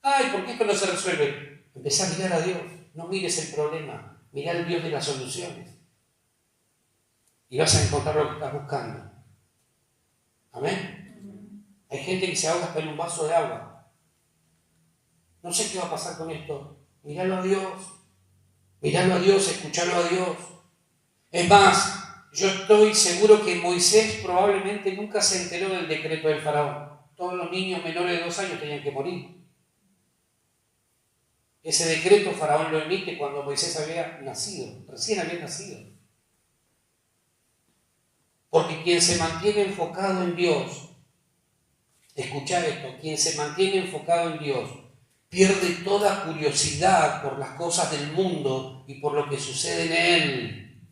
Ay, ¿por qué esto no se resuelve? Empezá a mirar a Dios. No mires el problema. Mirá al Dios de las soluciones. Y vas a encontrar lo que estás buscando. Amén. Hay gente que se ahoga hasta en un vaso de agua. No sé qué va a pasar con esto. Míralo a Dios. Míralo a Dios, escuchalo a Dios. Es más, yo estoy seguro que Moisés probablemente nunca se enteró del decreto del faraón. Todos los niños menores de 2 años tenían que morir. Ese decreto faraón lo emite cuando Moisés había nacido, recién había nacido. Porque quien se mantiene enfocado en Dios, escuchad esto, quien se mantiene enfocado en Dios, pierde toda curiosidad por las cosas del mundo y por lo que sucede en él.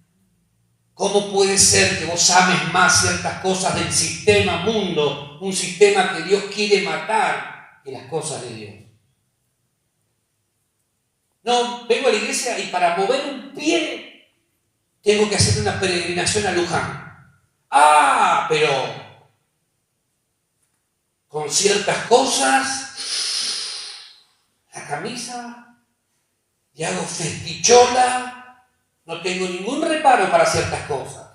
¿Cómo puede ser que vos ames más ciertas cosas del sistema mundo, un sistema que Dios quiere matar, que las cosas de Dios? No, vengo a la iglesia y para mover un pie tengo que hacer una peregrinación a Luján. Ah, pero con ciertas cosas, la camisa, y hago festichola, no tengo ningún reparo para ciertas cosas.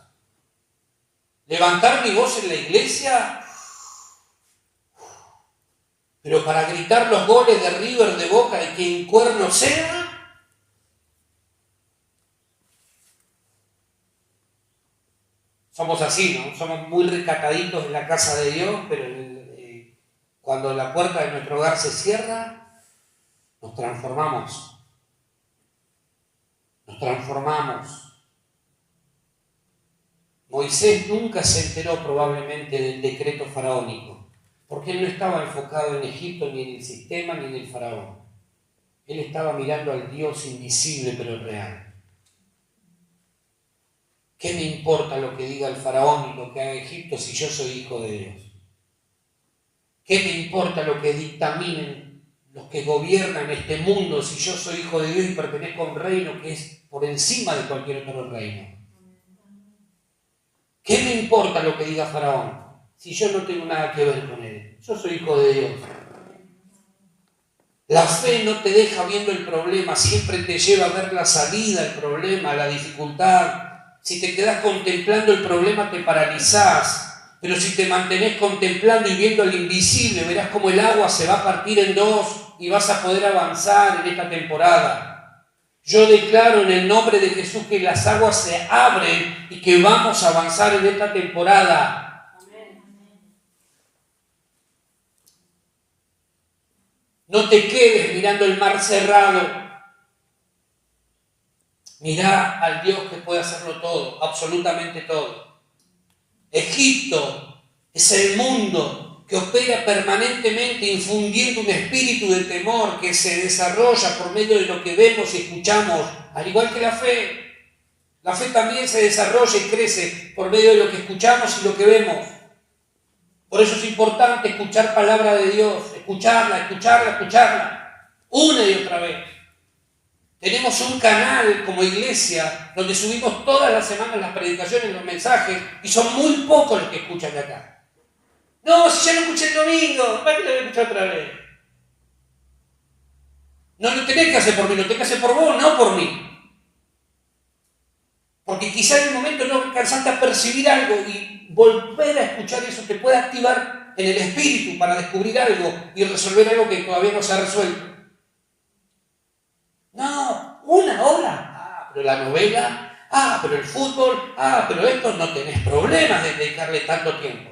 Levantar mi voz en la iglesia, pero para gritar los goles de River, de Boca y quien cuerno sea, somos así, ¿no? Somos muy recataditos en la casa de Dios, pero cuando la puerta de nuestro hogar se cierra, nos transformamos. Nos transformamos. Moisés nunca se enteró probablemente del decreto faraónico, porque él no estaba enfocado en Egipto, ni en el sistema, ni en el faraón. Él estaba mirando al Dios invisible pero real. ¿Qué me importa lo que diga el faraón y lo que haga Egipto si yo soy hijo de Dios? ¿Qué me importa lo que dictaminen los que gobiernan este mundo si yo soy hijo de Dios y pertenezco a un reino que es por encima de cualquier otro reino? ¿Qué me importa lo que diga faraón si yo no tengo nada que ver con él? Yo soy hijo de Dios. La fe no te deja viendo el problema, siempre te lleva a ver la salida, el problema, la dificultad. Si te quedas contemplando el problema te paralizás, pero si te mantenés contemplando y viendo al invisible, verás cómo el agua se va a partir en dos y vas a poder avanzar en esta temporada. Yo declaro en el nombre de Jesús que las aguas se abren y que vamos a avanzar en esta temporada. No te quedes mirando el mar cerrado. Mirá al Dios que puede hacerlo todo, absolutamente todo. Egipto es el mundo que opera permanentemente infundiendo un espíritu de temor que se desarrolla por medio de lo que vemos y escuchamos, al igual que la fe. La fe también se desarrolla y crece por medio de lo que escuchamos y lo que vemos. Por eso es importante escuchar palabra de Dios, escucharla, una y otra vez. Tenemos un canal como iglesia donde subimos todas las semanas las predicaciones, los mensajes, y son muy pocos los que escuchan de acá. No, si ya lo escuché el domingo, ¿para qué lo voy a escuchar otra vez? No lo tenés que hacer por mí, lo tenés que hacer por vos, no por mí. Porque quizá en un momento no alcanzaste a percibir algo y volver a escuchar eso te puede activar en el espíritu para descubrir algo y resolver algo que todavía no se ha resuelto. No, 1 hora. Pero la novela, pero el fútbol, pero esto, no tenés problemas de dedicarle tanto tiempo.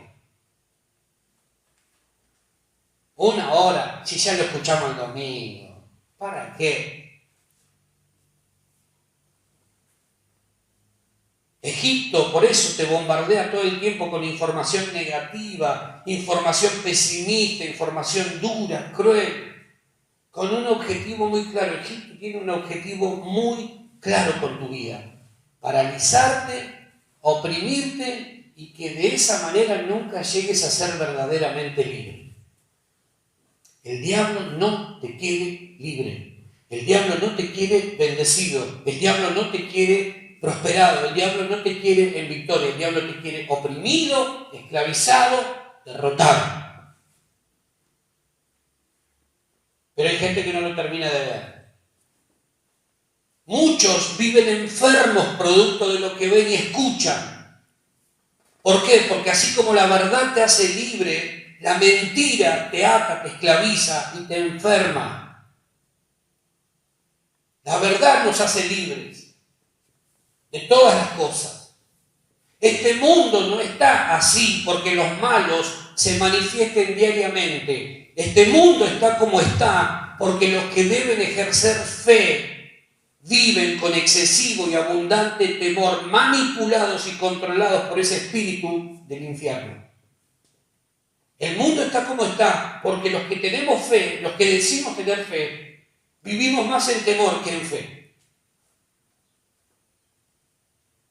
1 hora, si ya lo escuchamos el domingo. ¿Para qué? Egipto por eso te bombardea todo el tiempo con información negativa, información pesimista, información dura, cruel, con un objetivo muy claro. Egipto tiene un objetivo muy claro con tu vida: paralizarte, oprimirte y que de esa manera nunca llegues a ser verdaderamente libre. El diablo no te quiere libre, el diablo no te quiere bendecido, el diablo no te quiere prosperado, el diablo no te quiere en victoria, el diablo te quiere oprimido, esclavizado, derrotado. Pero hay gente que no lo termina de ver. Muchos viven enfermos producto de lo que ven y escuchan. ¿Por qué? Porque así como la verdad te hace libre, la mentira te ata, te esclaviza y te enferma. La verdad nos hace libres de todas las cosas. Este mundo no está así porque los malos se manifiesten diariamente. Este mundo está como está porque los que deben ejercer fe viven con excesivo y abundante temor, manipulados y controlados por ese espíritu del infierno. El mundo está como está porque los que tenemos fe, los que decimos tener fe, vivimos más en temor que en fe.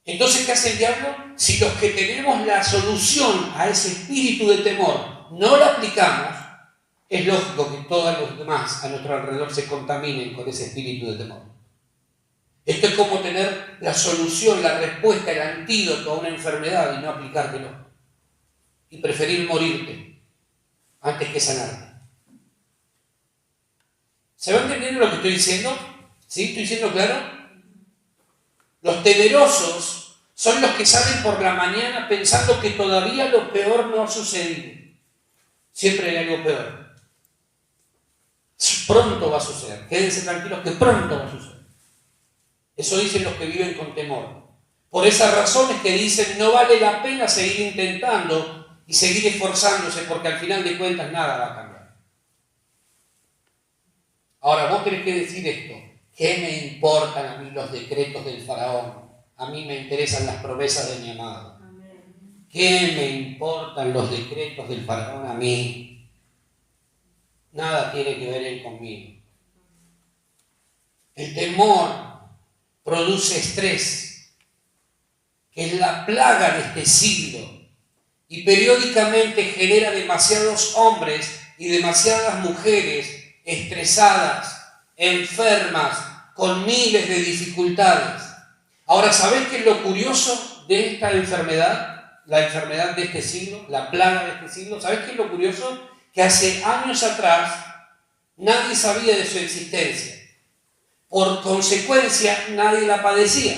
Entonces, ¿qué hace el diablo? Si los que tenemos la solución a ese espíritu de temor no la aplicamos, es lógico que todos los demás a nuestro alrededor se contaminen con ese espíritu de temor. Esto es como tener la solución, la respuesta, el antídoto a una enfermedad y no aplicártelo. Y preferir morirte antes que sanarte. ¿Se va entendiendo lo que estoy diciendo? ¿Sí? ¿Estoy diciendo claro? Los temerosos son los que salen por la mañana pensando que todavía lo peor no ha sucedido. Siempre hay algo peor. Pronto va a suceder. Quédense tranquilos que pronto va a suceder. Eso dicen los que viven con temor. Por esas razones que dicen no vale la pena seguir intentando y seguir esforzándose porque al final de cuentas nada va a cambiar. Ahora, vos tenés que decir esto: ¿qué me importan a mí los decretos del faraón? A mí me interesan las promesas de mi amado. ¿Qué me importan los decretos del faraón a mí? Nada tiene que ver él conmigo. El temor produce estrés, que es la plaga de este siglo, y periódicamente genera demasiados hombres y demasiadas mujeres estresadas, enfermas, con miles de dificultades. Ahora, ¿sabés qué es lo curioso de esta enfermedad? La enfermedad de este siglo, la plaga de este siglo. ¿Sabés qué es lo curioso? Que hace años atrás nadie sabía de su existencia. Por consecuencia, nadie la padecía.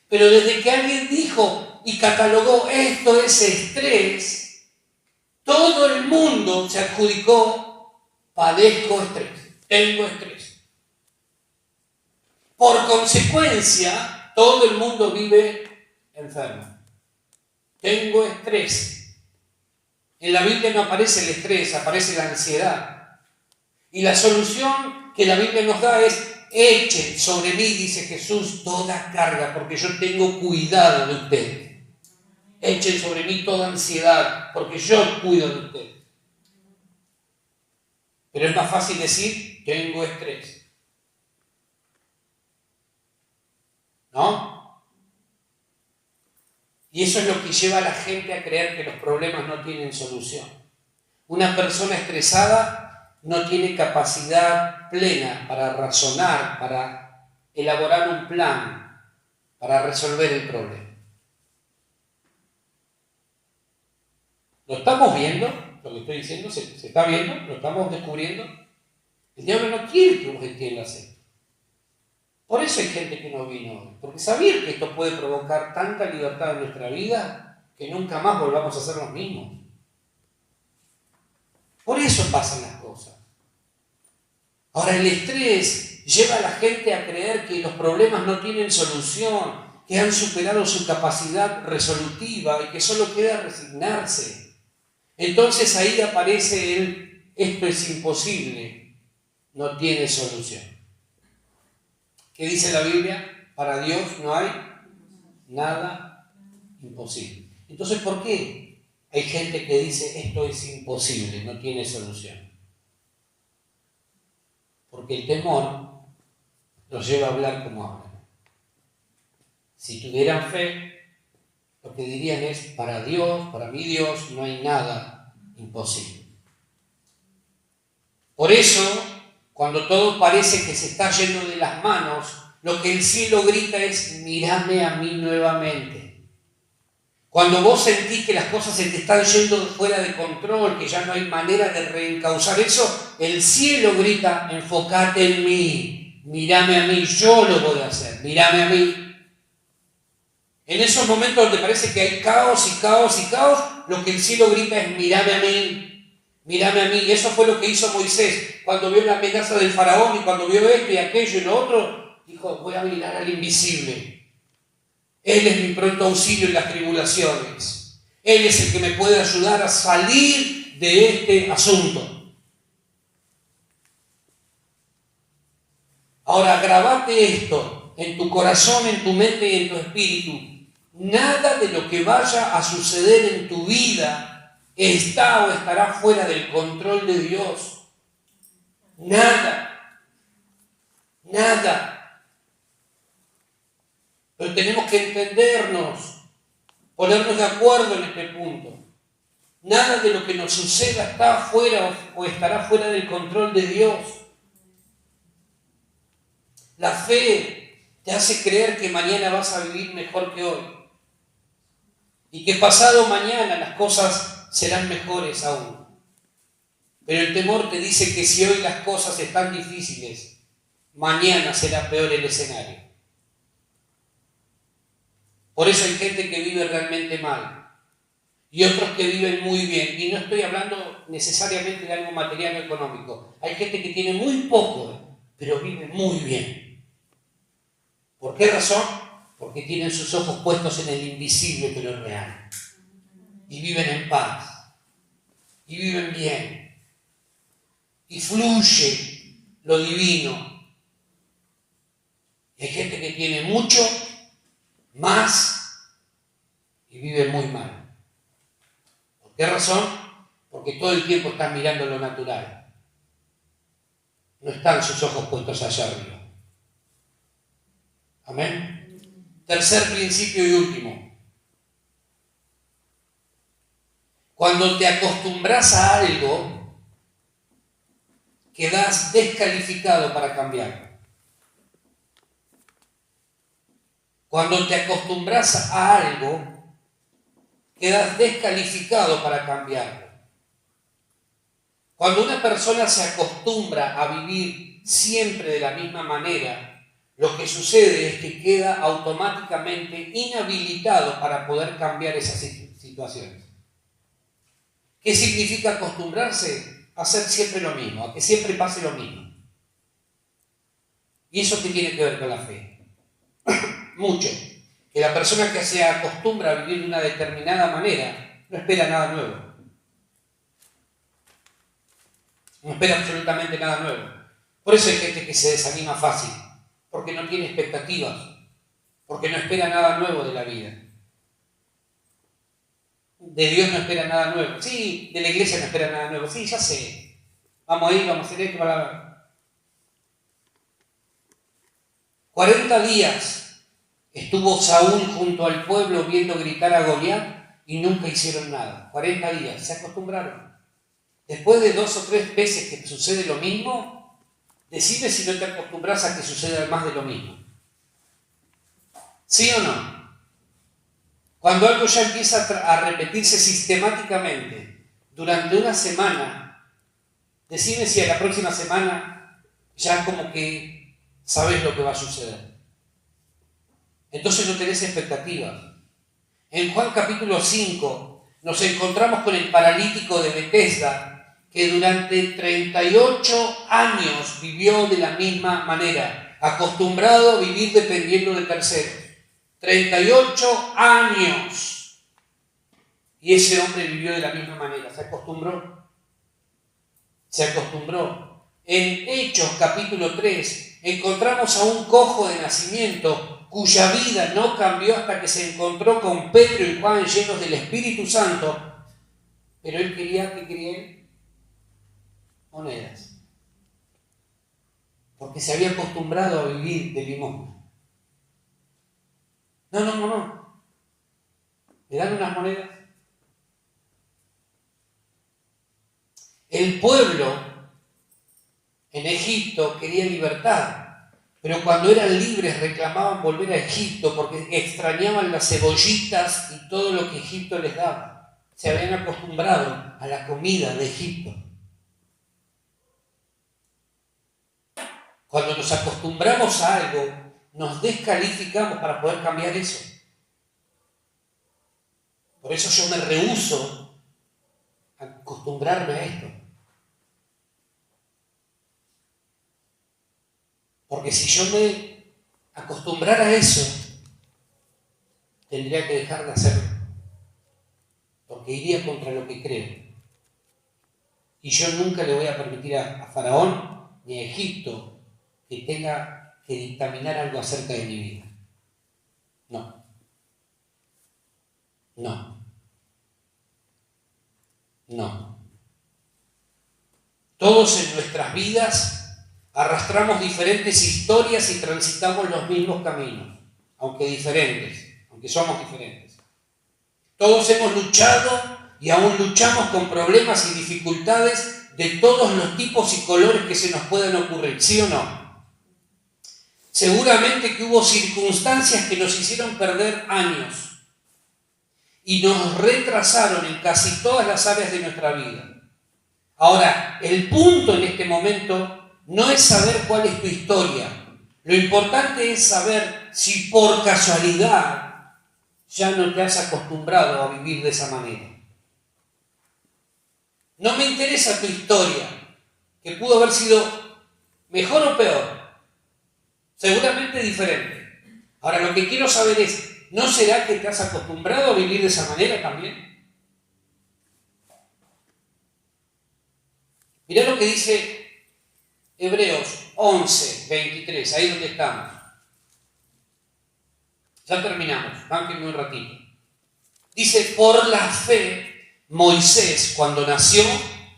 Pero desde que alguien dijo y catalogó esto es estrés, todo el mundo se adjudicó padezco estrés, tengo estrés. Por consecuencia, todo el mundo vive enfermo. Tengo estrés. En la Biblia no aparece el estrés, aparece la ansiedad. Y la solución que la Biblia nos da es: echen sobre mí, dice Jesús, toda carga, porque yo tengo cuidado de ustedes. Echen sobre mí toda ansiedad, porque yo cuido de ustedes. Pero es más fácil decir, tengo estrés. ¿No? Y eso es lo que lleva a la gente a creer que los problemas no tienen solución. Una persona estresada no tiene capacidad plena para razonar, para elaborar un plan, para resolver el problema. ¿Lo estamos viendo? Lo que estoy diciendo, ¿se está viendo? ¿Lo estamos descubriendo? El diablo no quiere que vos entiendas esto. Por eso hay gente que no vino hoy, porque sabía que esto puede provocar tanta libertad en nuestra vida que nunca más volvamos a ser los mismos. Por eso pasan las cosas. Ahora, el estrés lleva a la gente a creer que los problemas no tienen solución, que han superado su capacidad resolutiva y que solo queda resignarse. Entonces ahí aparece el esto es imposible, no tiene solución. ¿Qué dice la Biblia? Para Dios no hay nada imposible. Entonces, ¿por qué hay gente que dice esto es imposible, no tiene solución? Porque el temor los lleva a hablar como hablan. Si tuvieran fe, lo que dirían es, para Dios, para mi Dios, no hay nada imposible. Por eso, cuando todo parece que se está yendo de las manos, lo que el cielo grita es, mírame a mí nuevamente. Cuando vos sentís que las cosas se te están yendo fuera de control, que ya no hay manera de reencauzar eso, el cielo grita, enfócate en mí, mírame a mí, yo lo voy a hacer, mírame a mí. En esos momentos donde parece que hay caos y caos y caos, lo que el cielo grita es, mírame a mí, mírame a mí. Y eso fue lo que hizo Moisés cuando vio la amenaza del faraón y cuando vio esto y aquello y lo otro, dijo, voy a mirar al invisible. Él es mi pronto auxilio en las tribulaciones. Él es el que me puede ayudar a salir de este asunto. Ahora, grabate esto en tu corazón, en tu mente y en tu espíritu. Nada de lo que vaya a suceder en tu vida está o estará fuera del control de Dios. Nada. Nada. Pero tenemos que entendernos, ponernos de acuerdo en este punto. Nada de lo que nos suceda está fuera o estará fuera del control de Dios. La fe te hace creer que mañana vas a vivir mejor que hoy. Y que pasado mañana las cosas serán mejores aún. Pero el temor te dice que si hoy las cosas están difíciles, mañana será peor el escenario. Por eso hay gente que vive realmente mal y otros que viven muy bien. Y no estoy hablando necesariamente de algo material o económico. Hay gente que tiene muy poco, pero vive muy bien. ¿Por qué razón? Porque tienen sus ojos puestos en el invisible, pero en real. Y viven en paz. Y viven bien. Y fluye lo divino. Y hay gente que tiene mucho, más, y vive muy mal. ¿Por qué razón? Porque todo el tiempo están mirando lo natural. No están sus ojos puestos allá arriba. Amén. Tercer principio y último. Cuando te acostumbras a algo, quedas descalificado para cambiarlo. Cuando te acostumbras a algo, quedas descalificado para cambiarlo. Cuando una persona se acostumbra a vivir siempre de la misma manera, lo que sucede es que queda automáticamente inhabilitado para poder cambiar esas situaciones. ¿Qué significa acostumbrarse? a hacer siempre lo mismo, a que siempre pase lo mismo. ¿Y eso qué tiene que ver con la fe? Mucho. Que la persona que se acostumbra a vivir de una determinada manera no espera nada nuevo. No espera absolutamente nada nuevo. Por eso hay gente que se desanima fácil, porque no tiene expectativas, porque no espera nada nuevo de la vida. De Dios no espera nada nuevo. Sí, de la iglesia no espera nada nuevo. Sí, ya sé. Vamos a ir, vamos a hacer esto, para 40 días estuvo Saúl junto al pueblo viendo gritar a Goliat y nunca hicieron nada. 40 días, se acostumbraron. Después de 2 o 3 veces que sucede lo mismo, decime si no te acostumbras a que suceda más de lo mismo. ¿Sí o no? Cuando algo ya empieza a repetirse sistemáticamente durante una semana, decime si a la próxima semana ya como que sabes lo que va a suceder. Entonces no tenés expectativas. En Juan capítulo 5 nos encontramos con el paralítico de Betesda, que durante 38 años vivió de la misma manera, acostumbrado a vivir dependiendo de terceros. 38 años. Y ese hombre vivió de la misma manera, se acostumbró. Se acostumbró. En Hechos capítulo 3 encontramos a un cojo de nacimiento cuya vida no cambió hasta que se encontró con Pedro y Juan llenos del Espíritu Santo. Pero él quería, ¿qué quería él? Monedas. Porque se había acostumbrado a vivir de limosna. No. ¿Me dan unas monedas? El pueblo en Egipto quería libertad, pero cuando eran libres reclamaban volver a Egipto porque extrañaban las cebollitas y todo lo que Egipto les daba. Se habían acostumbrado a la comida de Egipto. Cuando nos acostumbramos a algo, nos descalificamos para poder cambiar eso. Por eso yo me rehúso a acostumbrarme a esto. Porque si yo me acostumbrara a eso, tendría que dejar de hacerlo. Porque iría contra lo que creo. Y yo nunca le voy a permitir a Faraón ni a Egipto que tenga que dictaminar algo acerca de mi vida. No. Todos en nuestras vidas arrastramos diferentes historias y transitamos los mismos caminos, aunque somos diferentes. Todos hemos luchado y aún luchamos con problemas y dificultades de todos los tipos y colores que se nos puedan ocurrir, ¿sí o no? Seguramente que hubo circunstancias que nos hicieron perder años y nos retrasaron en casi todas las áreas de nuestra vida. Ahora, el punto en este momento no es saber cuál es tu historia. Lo importante es saber si por casualidad ya no te has acostumbrado a vivir de esa manera. No me interesa tu historia, que pudo haber sido mejor o peor. Seguramente diferente. Ahora, lo que quiero saber es, ¿no será que te has acostumbrado a vivir de esa manera también? Mirá lo que dice Hebreos 11, 23, ahí donde estamos. Ya terminamos, bánquenme un ratito. Dice, por la fe, Moisés, cuando nació,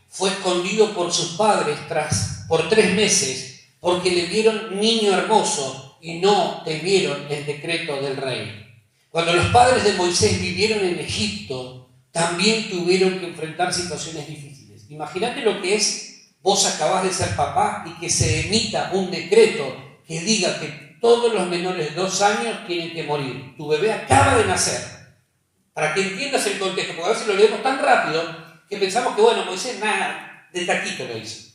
fue escondido por sus padres por 3 meses, porque le vieron niño hermoso y no temieron el decreto del rey. Cuando los padres de Moisés vivieron en Egipto, también tuvieron que enfrentar situaciones difíciles. Imagínate lo que es, vos acabás de ser papá y que se emita un decreto que diga que todos los menores de 2 años tienen que morir. Tu bebé acaba de nacer. Para que entiendas el contexto, porque a veces lo leemos tan rápido que pensamos que, bueno, Moisés nada, de taquito lo hizo.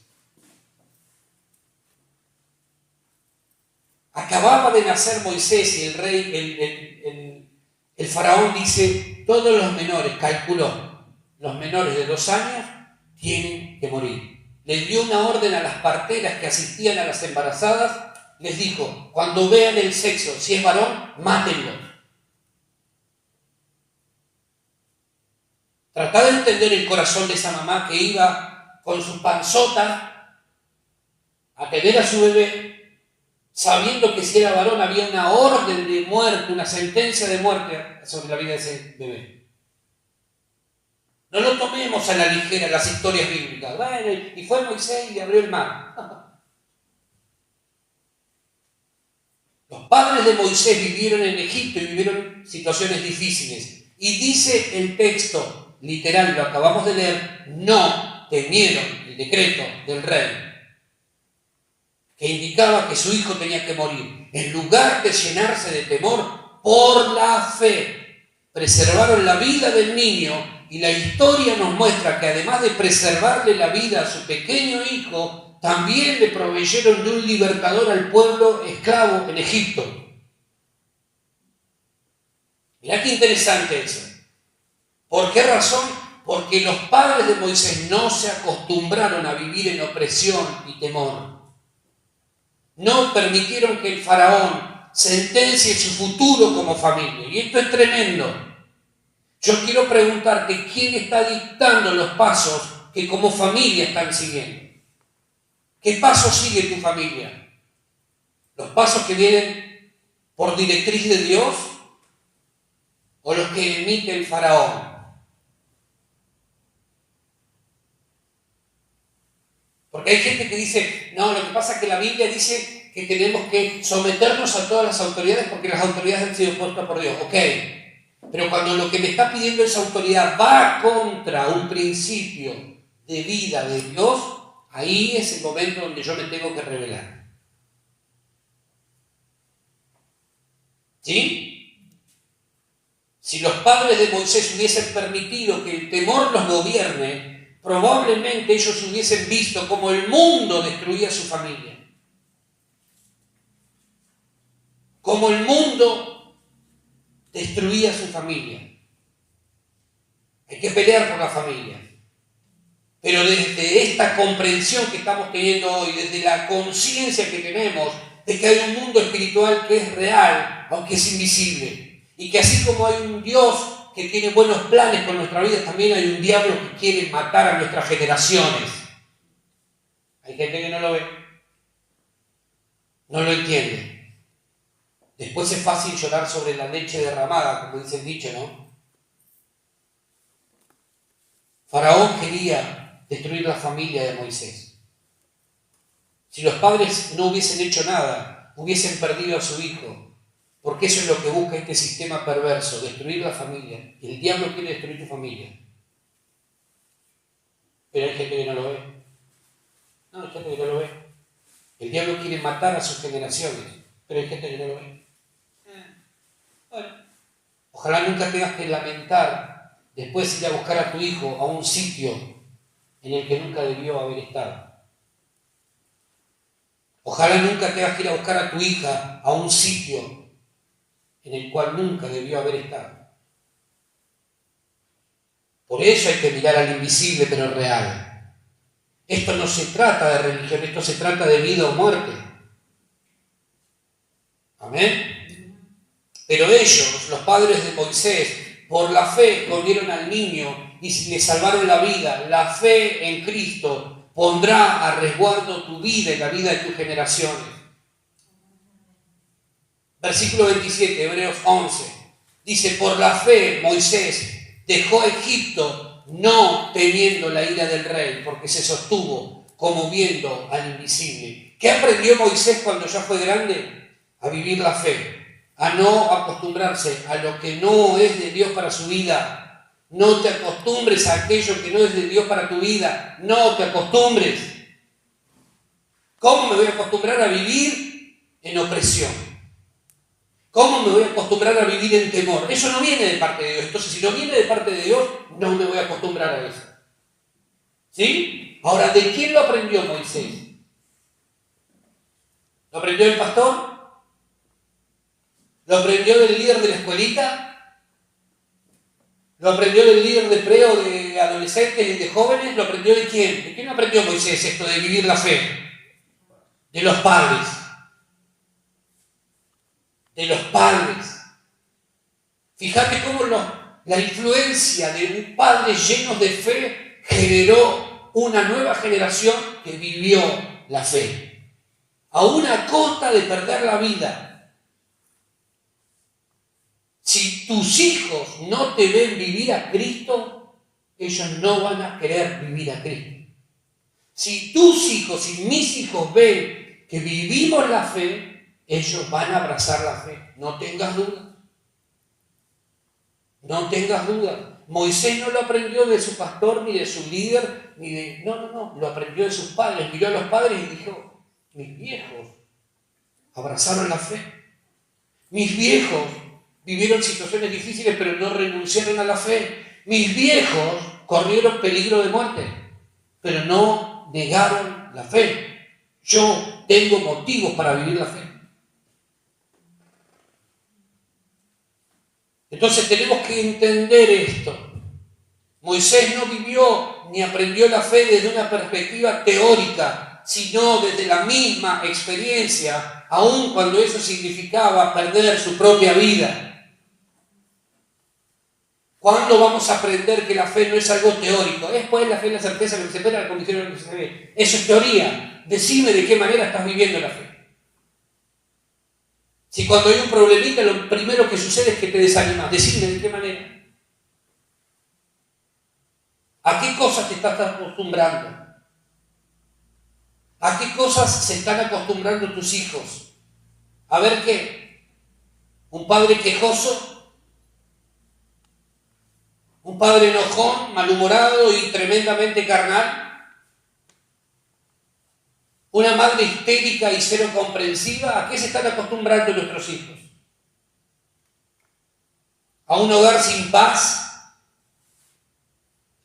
Acababa de nacer Moisés y el rey, el faraón dice, todos los menores, calculó, los menores de 2 años tienen que morir. le dio una orden a las parteras que asistían a las embarazadas, les dijo, cuando vean el sexo, si es varón, mátenlo. Tratá de entender el corazón de esa mamá que iba con su panzota a tener a su bebé, sabiendo que si era varón había una orden de muerte, una sentencia de muerte sobre la vida de ese bebé. No lo tomemos a la ligera las historias bíblicas. Bueno, y fue Moisés y abrió el mar. Los padres de Moisés vivieron en Egipto y vivieron situaciones difíciles. Y dice el texto, literal, lo acabamos de leer, no temieron el decreto del rey, que indicaba que su hijo tenía que morir. En lugar de llenarse de temor, por la fe, preservaron la vida del niño. Y la historia nos muestra que además de preservarle la vida a su pequeño hijo, también le proveyeron de un libertador al pueblo esclavo en Egipto. Mirá qué interesante eso. ¿Por qué razón? Porque los padres de Moisés no se acostumbraron a vivir en opresión y temor. No permitieron que el faraón sentencie su futuro como familia. Y esto es tremendo. Yo quiero preguntarte, ¿quién está dictando los pasos que como familia están siguiendo? ¿Qué pasos sigue tu familia? ¿Los pasos que vienen por directriz de Dios o los que emite el faraón? Porque hay gente que dice, no, lo que pasa es que la Biblia dice que tenemos que someternos a todas las autoridades porque las autoridades han sido puestas por Dios. Ok. Pero cuando lo que me está pidiendo esa autoridad va contra un principio de vida de Dios, ahí es el momento donde yo me tengo que revelar. ¿Sí? Si los padres de Moisés hubiesen permitido que el temor los gobierne, probablemente ellos hubiesen visto cómo el mundo destruía a su familia. Cómo el mundo destruía a su familia. Hay que pelear por la familia. Pero desde esta comprensión que estamos teniendo hoy, desde la conciencia que tenemos de que hay un mundo espiritual que es real, aunque es invisible, y que así como hay un Dios que tiene buenos planes con nuestra vida, también hay un diablo que quiere matar a nuestras generaciones. Hay gente que no lo ve, no lo entiende. Después es fácil llorar sobre la leche derramada, como dice el dicho, ¿no? Faraón quería destruir la familia de Moisés. Si los padres no hubiesen hecho nada, hubiesen perdido a su hijo, porque eso es lo que busca este sistema perverso, destruir la familia. Y el diablo quiere destruir tu familia. Pero hay gente que no lo ve. No, hay gente que no lo ve. El diablo quiere matar a sus generaciones, pero hay gente que no lo ve. Bueno, ojalá nunca tengas que lamentar después ir a buscar a tu hijo a un sitio en el que nunca debió haber estado. Ojalá nunca tengas que ir a buscar a tu hija a un sitio en el cual nunca debió haber estado. Por eso hay que mirar al invisible pero real. Esto no se trata de religión, esto se trata de vida o muerte. Amén. Pero ellos, los padres de Moisés, por la fe escondieron al niño y le salvaron la vida. La fe en Cristo pondrá a resguardo tu vida y la vida de tus generaciones. Versículo 27, Hebreos 11. Dice, por la fe Moisés dejó Egipto no temiendo la ira del rey, porque se sostuvo como viendo al invisible. ¿Qué aprendió Moisés cuando ya fue grande? A vivir la fe. A no acostumbrarse a lo que no es de Dios para su vida. No te acostumbres a aquello que no es de Dios para tu vida. No te acostumbres. ¿Cómo me voy a acostumbrar a vivir en opresión? ¿Cómo me voy a acostumbrar a vivir en temor? Eso no viene de parte de Dios. Entonces, si no viene de parte de Dios, no me voy a acostumbrar a eso. ¿Sí? Ahora, ¿de quién lo aprendió Moisés? ¿Lo aprendió el pastor? ¿Lo aprendió del líder de la escuelita? ¿Lo aprendió del líder de pre o de de adolescentes y de jóvenes, ¿lo aprendió de quién? ¿De quién aprendió Moisés esto de vivir la fe? De los padres. De los padres. Fíjate cómo la influencia de un padre lleno de fe generó una nueva generación que vivió la fe. A una costa de perder la vida. Si tus hijos no te ven vivir a Cristo, ellos no van a querer vivir a Cristo. Si tus hijos y mis hijos ven que vivimos la fe, ellos van a abrazar la fe. No tengas duda. No tengas duda. Moisés no lo aprendió de su pastor, ni de su líder, ni de... No. Lo aprendió de sus padres. Miró a los padres y dijo, mis viejos abrazaron la fe. Mis viejos vivieron situaciones difíciles, pero no renunciaron a la fe. Mis viejos corrieron peligro de muerte, pero no negaron la fe. Yo tengo motivos para vivir la fe. Entonces tenemos que entender esto. Moisés no vivió ni aprendió la fe desde una perspectiva teórica, sino desde la misma experiencia, aun cuando eso significaba perder su propia vida. ¿Cuándo vamos a aprender que la fe no es algo teórico? Es pues la fe la certeza que se espera, la condición de lo que se ve. Eso es teoría. Decime de qué manera estás viviendo la fe. Si cuando hay un problemita, lo primero que sucede es que te desanimas. Decime de qué manera. ¿A qué cosas te estás acostumbrando? ¿A qué cosas se están acostumbrando tus hijos? A ver qué. ¿Un padre quejoso? ¿Un padre enojón, malhumorado y tremendamente carnal? ¿Una madre histérica y cero comprensiva? ¿A qué se están acostumbrando nuestros hijos? ¿A un hogar sin paz?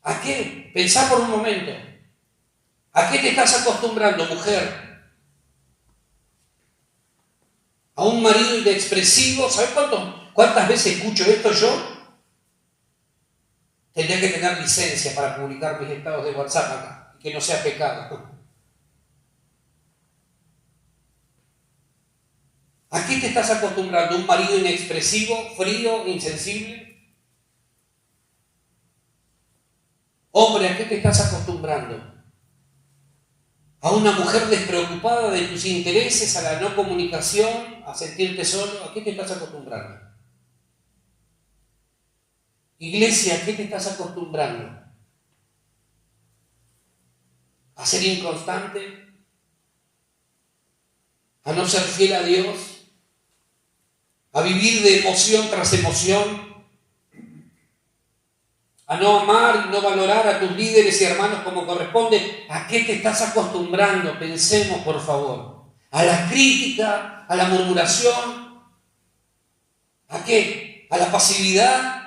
¿A qué? Pensá por un momento. ¿A qué te estás acostumbrando, mujer? ¿A un marido inexpresivo? ¿Sabes cuántas veces escucho esto yo? Tendría que tener licencia para publicar mis estados de WhatsApp acá, que no sea pecado. ¿A qué te estás acostumbrando? ¿Un marido inexpresivo, frío, insensible? Hombre, ¿a qué te estás acostumbrando? ¿A una mujer despreocupada de tus intereses, a la no comunicación, a sentirte solo? ¿A qué te estás acostumbrando? Iglesia, ¿a qué te estás acostumbrando? ¿A ser inconstante? ¿A no ser fiel a Dios? ¿A vivir de emoción tras emoción? ¿A no amar y no valorar a tus líderes y hermanos como corresponde? ¿A qué te estás acostumbrando? Pensemos, por favor. ¿A la crítica? ¿A la murmuración? ¿A qué? ¿A la pasividad?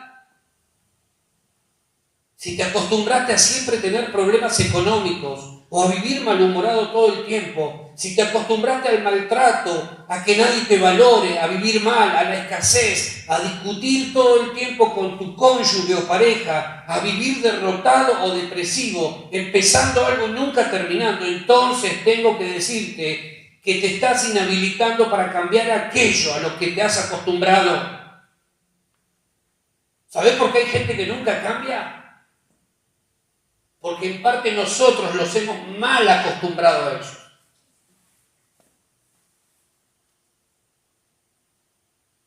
Si te acostumbraste a siempre tener problemas económicos o a vivir malhumorado todo el tiempo, si te acostumbraste al maltrato, a que nadie te valore, a vivir mal, a la escasez, a discutir todo el tiempo con tu cónyuge o pareja, a vivir derrotado o depresivo, empezando algo y nunca terminando, entonces tengo que decirte que te estás inhabilitando para cambiar aquello a lo que te has acostumbrado. ¿Sabés por qué hay gente que nunca cambia? Porque en parte nosotros los hemos mal acostumbrado a ellos.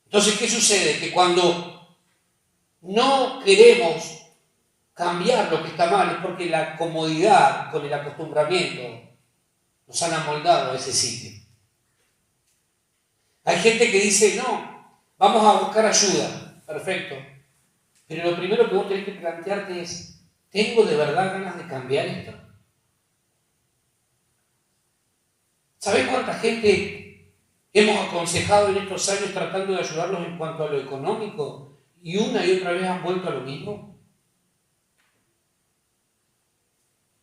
Entonces, ¿qué sucede? Que cuando no queremos cambiar lo que está mal es porque la comodidad con el acostumbramiento nos han amoldado a ese sitio. Hay gente que dice, no, vamos a buscar ayuda. Perfecto. Pero lo primero que vos tenés que plantearte es, ¿tengo de verdad ganas de cambiar esto? ¿Sabés cuánta gente hemos aconsejado en estos años tratando de ayudarlos en cuanto a lo económico y una y otra vez han vuelto a lo mismo?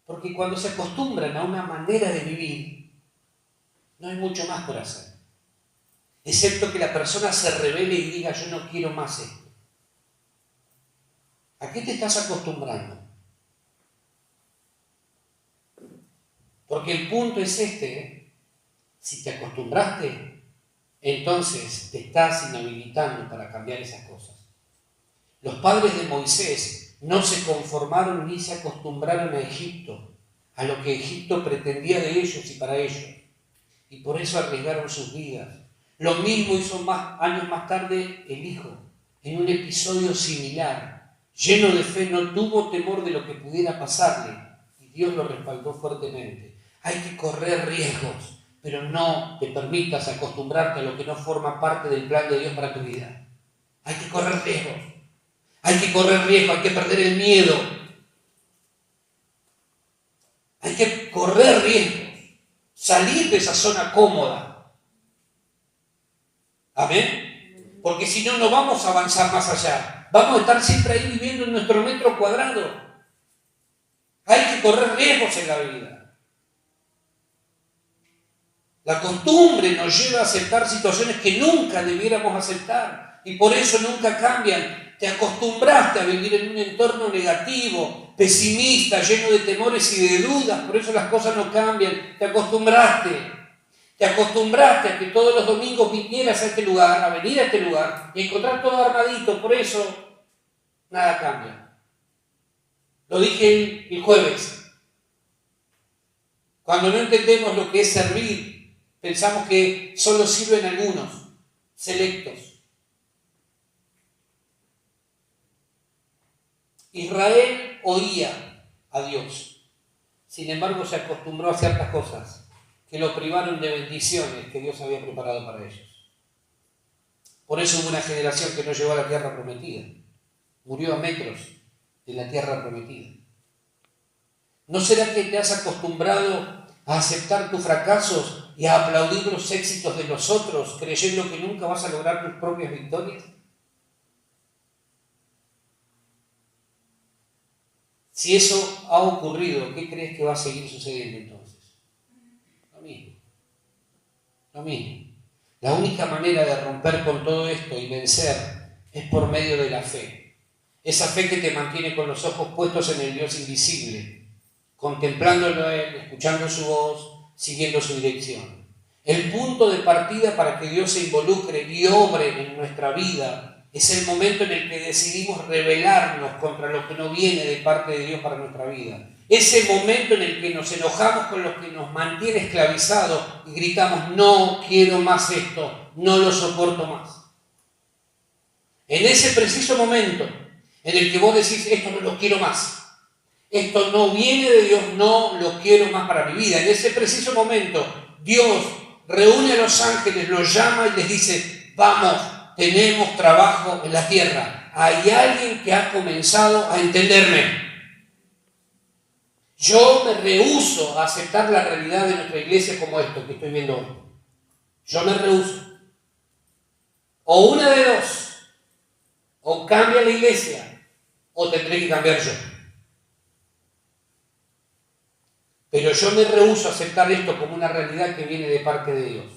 Porque cuando se acostumbran a una manera de vivir, no hay mucho más por hacer. Excepto que la persona se rebele y diga, yo no quiero más esto. ¿A qué te estás acostumbrando? Porque el punto es este, ¿eh? Si te acostumbraste, entonces te estás inhabilitando para cambiar esas cosas. Los padres de Moisés no se conformaron ni se acostumbraron a Egipto, a lo que Egipto pretendía de ellos y para ellos. Y por eso arriesgaron sus vidas. Lo mismo hizo años más tarde el hijo, en un episodio similar. Lleno de fe, no tuvo temor de lo que pudiera pasarle y Dios lo respaldó fuertemente. Hay que correr riesgos, pero no te permitas acostumbrarte a lo que no forma parte del plan de Dios para tu vida. Hay que correr riesgos. Hay que correr riesgos, hay que perder el miedo. Hay que correr riesgos, salir de esa zona cómoda. ¿Amén? Porque si no, no vamos a avanzar más allá. Vamos a estar siempre ahí viviendo en nuestro metro cuadrado. Hay que correr riesgos en la vida. La costumbre nos lleva a aceptar situaciones que nunca debiéramos aceptar y por eso nunca cambian. Te acostumbraste a vivir en un entorno negativo, pesimista, lleno de temores y de dudas, por eso las cosas no cambian. Te acostumbraste a que todos los domingos vinieras a este lugar, a venir a este lugar y encontrar todo armadito, por eso nada cambia. Lo dije el jueves. Cuando no entendemos lo que es servir, pensamos que solo sirven algunos, selectos. Israel oía a Dios, sin embargo se acostumbró a ciertas cosas que lo privaron de bendiciones que Dios había preparado para ellos. Por eso hubo una generación que no llegó a la tierra prometida, murió a metros de la tierra prometida. ¿No será que te has acostumbrado a aceptar tus fracasos y a aplaudir los éxitos de los otros, creyendo que nunca vas a lograr tus propias victorias? Si eso ha ocurrido, ¿qué crees que va a seguir sucediendo entonces? Lo mismo. La única manera de romper con todo esto y vencer es por medio de la fe. Esa fe que te mantiene con los ojos puestos en el Dios invisible, contemplándolo a Él, escuchando su voz, siguiendo su dirección. El punto de partida para que Dios se involucre y obre en nuestra vida es el momento en el que decidimos rebelarnos contra lo que no viene de parte de Dios para nuestra vida. Ese momento en el que nos enojamos con lo que nos mantiene esclavizados y gritamos, no quiero más esto, no lo soporto más. En ese preciso momento en el que vos decís, esto no lo quiero más, esto no viene de Dios, no lo quiero más para mi vida. En ese preciso momento Dios reúne a los ángeles, los llama y les dice, vamos, tenemos trabajo en la tierra. Hay alguien que ha comenzado a entenderme. Yo me rehúso a aceptar la realidad de nuestra iglesia como esto que estoy viendo hoy. Yo me rehúso. O una de dos. O cambia la iglesia, o tendré que cambiar yo. Pero yo me rehúso a aceptar esto como una realidad que viene de parte de Dios.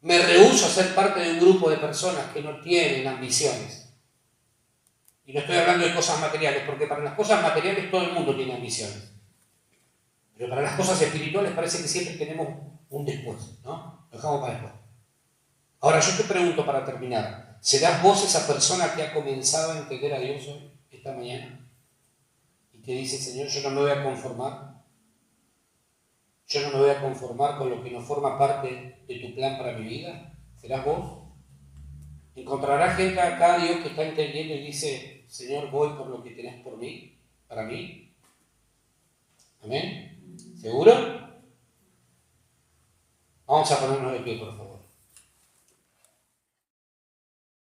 Me rehúso a ser parte de un grupo de personas que no tienen ambiciones. Y no estoy hablando de cosas materiales, porque para las cosas materiales todo el mundo tiene ambiciones. Pero para las cosas espirituales parece que siempre tenemos un después, ¿no? Lo dejamos para después. Ahora yo te pregunto para terminar, ¿serás vos esa persona que ha comenzado a entender a Dios hoy, esta mañana? Y te dice, Señor, yo no me voy a conformar. Yo no me voy a conformar con lo que no forma parte de tu plan para mi vida. ¿Serás vos? Encontrarás gente acá, Dios, que está entendiendo y dice, Señor, voy por lo que tenés por mí, para mí. ¿Amén? ¿Seguro? Vamos a ponernos de pie, por favor.